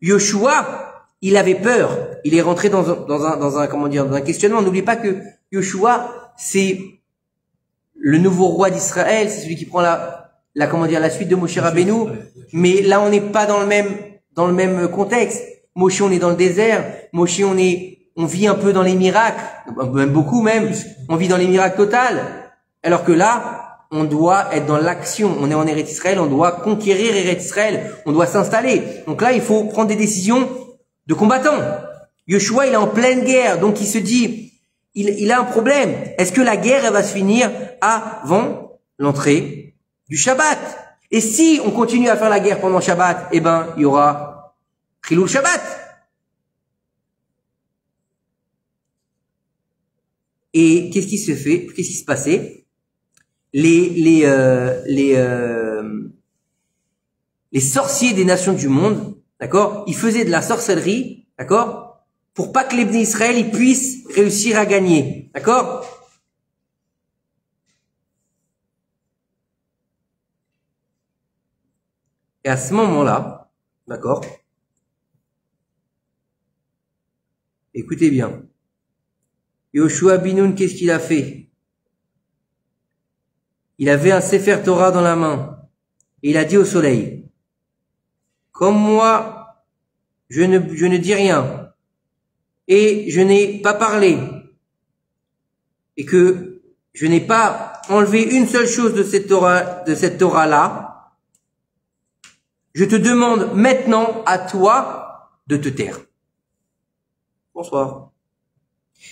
Yoshua, il avait peur. Il est rentré dans un questionnement. N'oubliez pas que Yoshua, c'est le nouveau roi d'Israël, c'est celui qui prend la suite de Moshe Rabbeinu. Mais là, on n'est pas dans le même contexte. Moshe, on est dans le désert. Moshe, on vit un peu dans les miracles. Même beaucoup même. On vit dans les miracles total. Alors que là, on doit être dans l'action. On est en Eretz Israël, on doit conquérir Eretz Israël. On doit s'installer. Donc là, il faut prendre des décisions de combattants. Yoshua, il est en pleine guerre. Donc il se dit, il a un problème. Est-ce que la guerre, elle va se finir avant l'entrée du Shabbat? Et si on continue à faire la guerre pendant Shabbat, eh ben, il y aura Chilul Shabbat. Et qu'est-ce qui se fait? Qu'est-ce qui se passait? Les sorciers des nations du monde, d'accord? Ils faisaient de la sorcellerie, d'accord? Pour pas que les Bnei Israël, ils puissent réussir à gagner. D'accord? Et à ce moment-là, d'accord? Écoutez bien. Yoshua Binoun, qu'est-ce qu'il a fait? Il avait un Sefer Torah dans la main. Et il a dit au soleil, comme moi, je ne dis rien. Et je n'ai pas parlé, et que je n'ai pas enlevé une seule chose de cette Torah-là, je te demande maintenant à toi de te taire. Bonsoir.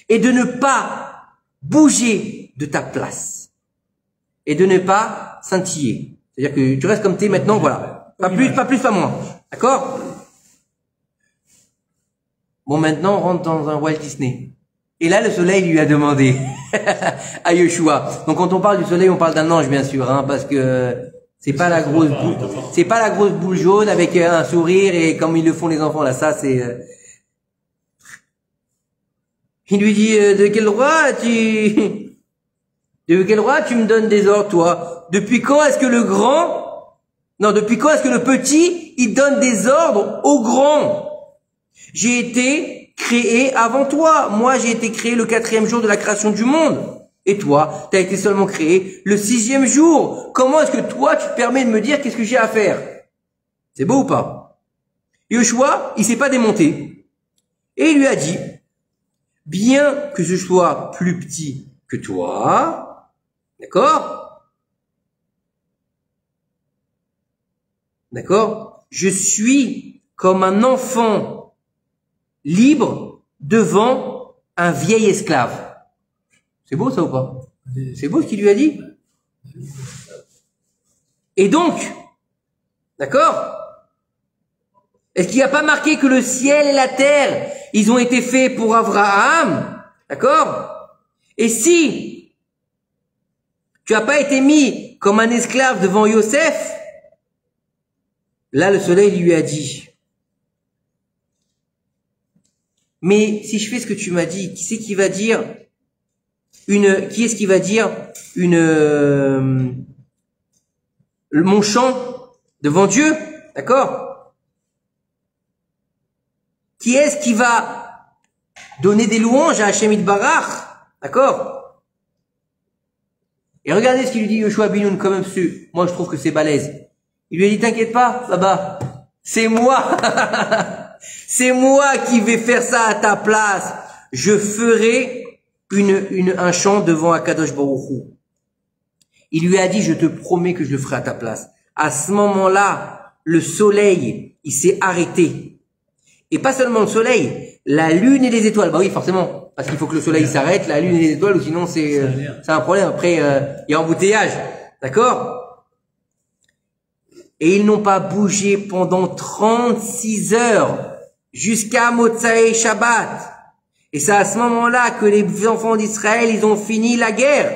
Et de ne pas bouger de ta place. Et de ne pas scintiller. C'est-à-dire que tu restes comme t'es maintenant, voilà. Pas plus, pas moins. D'accord? Bon, maintenant, on rentre dans un Walt Disney. Et là, le soleil lui a demandé à Yoshua. Donc, quand on parle du soleil, on parle d'un ange, bien sûr, hein, parce que c'est pas la grosse boule jaune avec un sourire et comme ils le font les enfants, là, ça, c'est, il lui dit, de quel droit tu me donnes des ordres, toi? Depuis quand est-ce que le petit, il donne des ordres au grand? J'ai été créé avant toi. Moi, j'ai été créé le 4e jour de la création du monde. Et toi, tu as été seulement créé le 6e jour. Comment est-ce que toi, tu te permets de me dire qu'est-ce que j'ai à faire? C'est beau ou pas? Yoshua, il s'est pas démonté. Et il lui a dit, bien que je sois plus petit que toi, d'accord? D'accord? Je suis comme un enfant libre devant un vieil esclave. C'est beau ça ou pas? C'est beau ce qu'il lui a dit? Et donc, d'accord? Est-ce qu'il n'y a pas marqué que le ciel et la terre, ils ont été faits pour Abraham? D'accord? Et si tu n'as pas été mis comme un esclave devant Yosef, là le soleil lui a dit, mais si je fais ce que tu m'as dit, qui est-ce qui va dire mon chant devant Dieu? D'accord? Qui est-ce qui va donner des louanges à Hachem Itbarach? D'accord? Et regardez ce qu'il lui dit Yoshua Binoun, quand même, moi je trouve que c'est balèze. Il lui a dit, t'inquiète pas, Baba, c'est moi. C'est moi qui vais faire ça à ta place. Je ferai un chant devant Akadosh Baruch Hu. Il lui a dit, je te promets que je le ferai à ta place. À ce moment-là, le soleil, il s'est arrêté. Et pas seulement le soleil, la lune et les étoiles. Bah oui, forcément, parce qu'il faut que le soleil s'arrête, la lune et les étoiles, ou sinon c'est un problème. Après, il y a embouteillage. D'accord? Et ils n'ont pas bougé pendant 36 heures jusqu'à Motsaï Shabbat. Et c'est à ce moment-là que les enfants d'Israël, ils ont fini la guerre.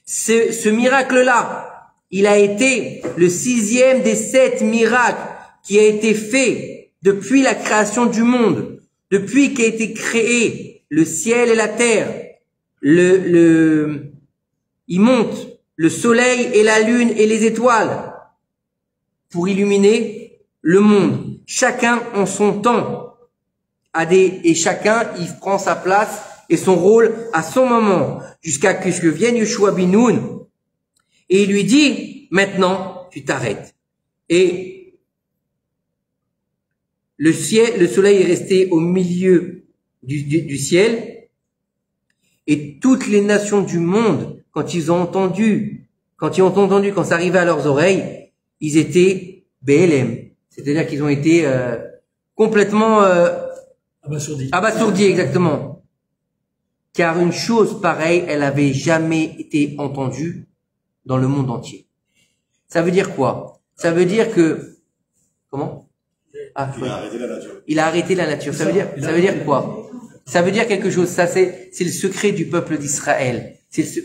Ce miracle-là, il a été le 6e des 7 miracles qui a été fait depuis la création du monde, depuis qu'a été créé le ciel et la terre. Il monte le soleil et la lune et les étoiles pour illuminer le monde. Chacun en son temps et chacun il prend sa place et son rôle à son moment, jusqu'à ce que vienne Yeshua bin Nun et il lui dit, maintenant tu t'arrêtes. Et le soleil est resté au milieu du ciel, et toutes les nations du monde, quand ça arrivait à leurs oreilles, ils étaient BLM, c'est-à-dire qu'ils ont été complètement abasourdis, exactement. Car une chose pareille, elle avait jamais été entendue dans le monde entier. Ça veut dire quoi? Ça veut dire que, comment? Il a arrêté la nature. Il a arrêté la nature. Ça veut dire quoi? Ça veut dire quelque chose. Ça, c'est le secret du peuple d'Israël.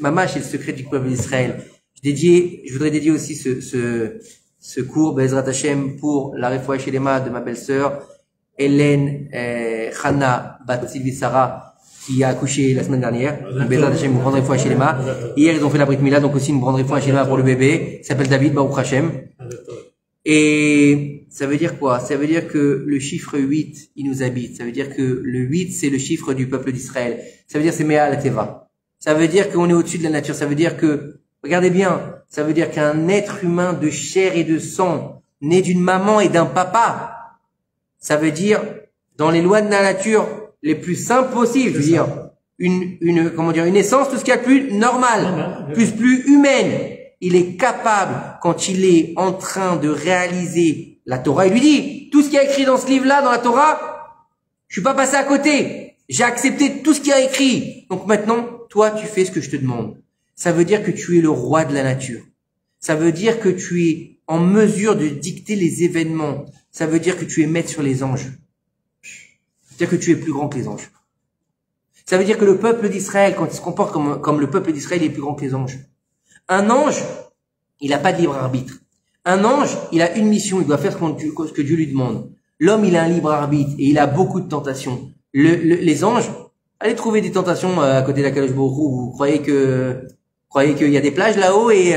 Mamash, c'est le secret du peuple d'Israël. Je voudrais dédier aussi ce cours, Bezrat Hashem, pour la Refoua Shelema de ma belle-sœur, Hélène, Chana, Bat Sylvie Sarah, qui a accouché la semaine dernière. Bezrat Hashem, une grande Refoua Shelema. Hier, ils ont fait la Brit Mila, donc aussi une grande Refoua Shelema pour le bébé. Il s'appelle David, Baruch Hashem. Et ça veut dire quoi? Ça veut dire que le chiffre 8, il nous habite. Ça veut dire que le 8, c'est le chiffre du peuple d'Israël. Ça veut dire c'est Mea la Teva. Ça veut dire qu'on est au-dessus de la nature. Ça veut dire que, regardez bien, ça veut dire qu'un être humain de chair et de sang, né d'une maman et d'un papa, ça veut dire, dans les lois de la nature les plus simples possibles, je veux dire, une essence, tout ce qu'il y a de plus normal, plus humaine. Il est capable, quand il est en train de réaliser la Torah, il lui dit, tout ce qui est écrit dans ce livre-là, dans la Torah, je suis pas passé à côté. J'ai accepté tout ce qui est écrit. Donc maintenant, toi, tu fais ce que je te demande. Ça veut dire que tu es le roi de la nature. Ça veut dire que tu es en mesure de dicter les événements. Ça veut dire que tu es maître sur les anges. C'est-à-dire que tu es plus grand que les anges. Ça veut dire que le peuple d'Israël, quand il se comporte comme le peuple d'Israël, il est plus grand que les anges. Un ange, il n'a pas de libre arbitre. Un ange, il a une mission, il doit faire ce que Dieu lui demande. L'homme, il a un libre arbitre et il a beaucoup de tentations. Les anges, allez trouver des tentations à côté de la Kadosh Baruch Hu. Vous croyez qu'il y a des plages là-haut et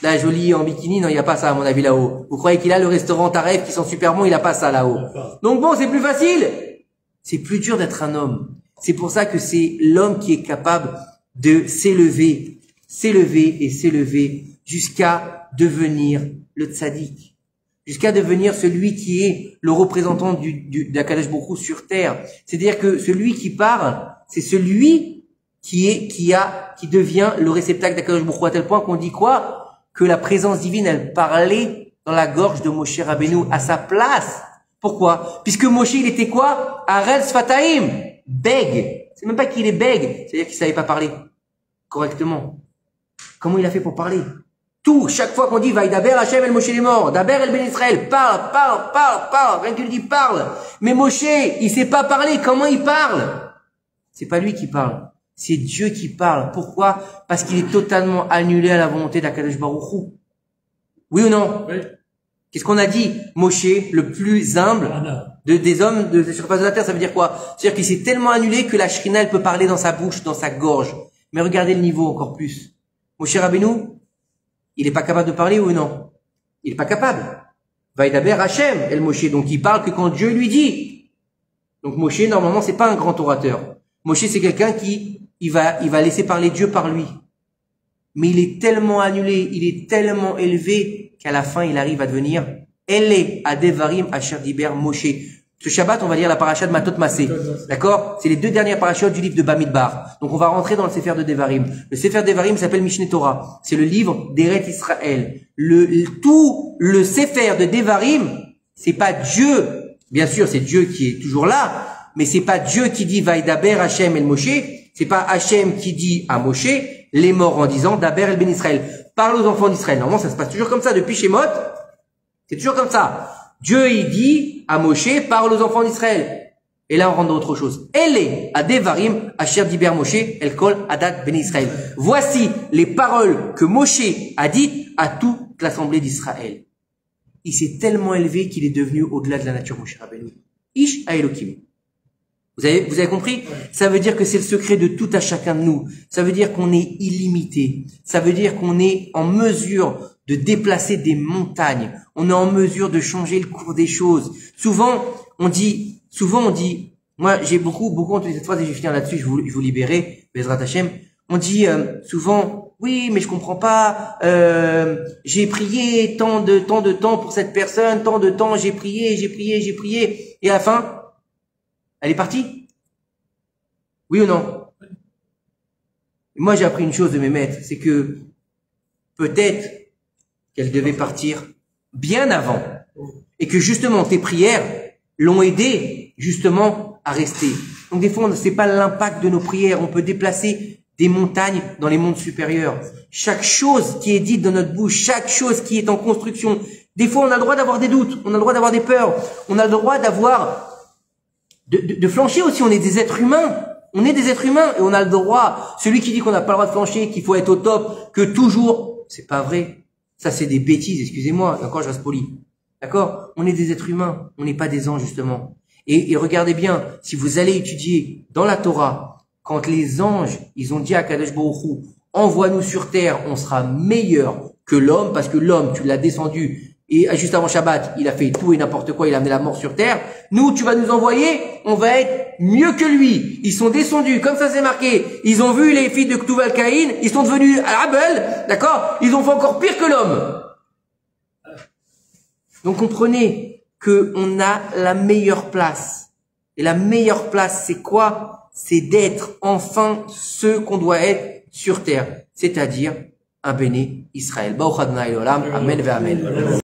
la jolie en bikini? Non, il n'y a pas ça à mon avis là-haut. Vous croyez qu'il a le restaurant Taref qui sent super bon? Il n'a pas ça là-haut. Donc bon, c'est plus facile. C'est plus dur d'être un homme. C'est pour ça que c'est l'homme qui est capable de s'élever jusqu'à devenir le tzaddik, jusqu'à devenir celui qui est le représentant de la Kadosh Baruch Hu sur terre. C'est-à-dire que celui qui parle, c'est celui qui devient le réceptacle de la Kadosh Baruch Hu, à tel point qu'on dit quoi? Que la présence divine, elle parlait dans la gorge de Moshe Rabbeinu à sa place. Pourquoi? Puisque Moshe, il était quoi? Arel Sfataim, bègue. C'est même pas qu'il est bègue, c'est-à-dire qu'il savait pas parler correctement. Comment il a fait pour parler? Tout, chaque fois qu'on dit Vaïdaber Hachem el Moshe les morts, Daber el Ben Israël, parle, rien que tu lui dis parle. Mais Moshe, il sait pas parler, comment il parle? C'est pas lui qui parle, c'est Dieu qui parle. Pourquoi? Parce qu'il est totalement annulé à la volonté d'Akadosh Baruch Hu. Oui ou non? Oui. Qu'est-ce qu'on a dit? Moshe, le plus humble des hommes de la surface de la terre, ça veut dire quoi? C'est-à-dire qu'il s'est tellement annulé que la Shrina, elle peut parler dans sa bouche, dans sa gorge. Mais regardez le niveau encore plus. Moshe Rabbeinu, il est pas capable de parler ou non? Il est pas capable. Vaïdaber Hachem, el Moshe. Donc il parle que quand Dieu lui dit. Donc Moshe, normalement, c'est pas un grand orateur. Moshe, c'est quelqu'un il va laisser parler Dieu par lui. Mais il est tellement annulé, il est tellement élevé qu'à la fin, il arrive à devenir Ele Adevarim Asher Diber Moshe. Ce Shabbat, on va lire la paracha de Matot Massé. D'accord? C'est les 2 dernières parachutes du livre de Bamidbar. Donc on va rentrer dans le Sefer de Devarim. Le Sefer de Devarim s'appelle Mishneh Torah. C'est le livre d'Eret Israël. Tout le Sefer de Devarim, c'est pas Dieu. Bien sûr, c'est Dieu qui est toujours là. Mais c'est pas Dieu qui dit Vaïdaber Hachem el Moshe. C'est pas Hachem qui dit à Moshe les morts en disant Daber el Ben Israël. Parle aux enfants d'Israël. Normalement, ça se passe toujours comme ça depuis Shemot. C'est toujours comme ça. Dieu, il dit à Moshe, parle aux enfants d'Israël. Et là, on rentre dans autre chose. Elle à Devarim, Asher Diber Moshe, El Kol Adat Ben Israël. Voici les paroles que Moshe a dites à toute l'assemblée d'Israël. Il s'est tellement élevé qu'il est devenu au-delà de la nature, Moshe Rabbeinu. Ish à Elohim. Vous avez compris? Ça veut dire que c'est le secret de tout à chacun de nous. Ça veut dire qu'on est illimité. Ça veut dire qu'on est en mesure de déplacer des montagnes. On est en mesure de changer le cours des choses. Souvent on dit, moi j'ai beaucoup entendu cette phrase et je vais finir là-dessus, je vous libérer, Bezrat Hashem. On dit souvent, oui, mais je comprends pas, j'ai prié tant de temps pour cette personne, tant de temps, j'ai prié, et à la fin, elle est partie? Oui ou non? Moi j'ai appris une chose de mes maîtres, c'est que peut-être qu'elle devait partir bien avant. Et que justement, tes prières l'ont aidé justement à rester. Donc des fois, c'est pas l'impact de nos prières. On peut déplacer des montagnes dans les mondes supérieurs. Chaque chose qui est dite dans notre bouche, chaque chose qui est en construction. Des fois, on a le droit d'avoir des doutes. On a le droit d'avoir des peurs. On a le droit d'avoir, de flancher aussi. On est des êtres humains. On est des êtres humains et on a le droit. Celui qui dit qu'on n'a pas le droit de flancher, qu'il faut être au top, que toujours, c'est pas vrai. Ça, c'est des bêtises, excusez-moi. Et encore, je reste poli. D'accord? On est des êtres humains. On n'est pas des anges, justement. Et regardez bien, si vous allez étudier dans la Torah, quand les anges, ils ont dit à Kadosh Baruch Hu, envoie-nous sur terre, on sera meilleur que l'homme, parce que l'homme, tu l'as descendu, et juste avant Shabbat, il a fait tout et n'importe quoi, il a amené la mort sur terre. Nous, tu vas nous envoyer, on va être mieux que lui. Ils sont descendus, comme ça c'est marqué. Ils ont vu les filles de Ketouval Caïn, ils sont devenus à Abel, d'accord? Ils ont fait encore pire que l'homme. Donc comprenez que on a la meilleure place. Et la meilleure place, c'est quoi? C'est d'être enfin ce qu'on doit être sur terre. C'est-à-dire un béni Israël. Amen ve amen.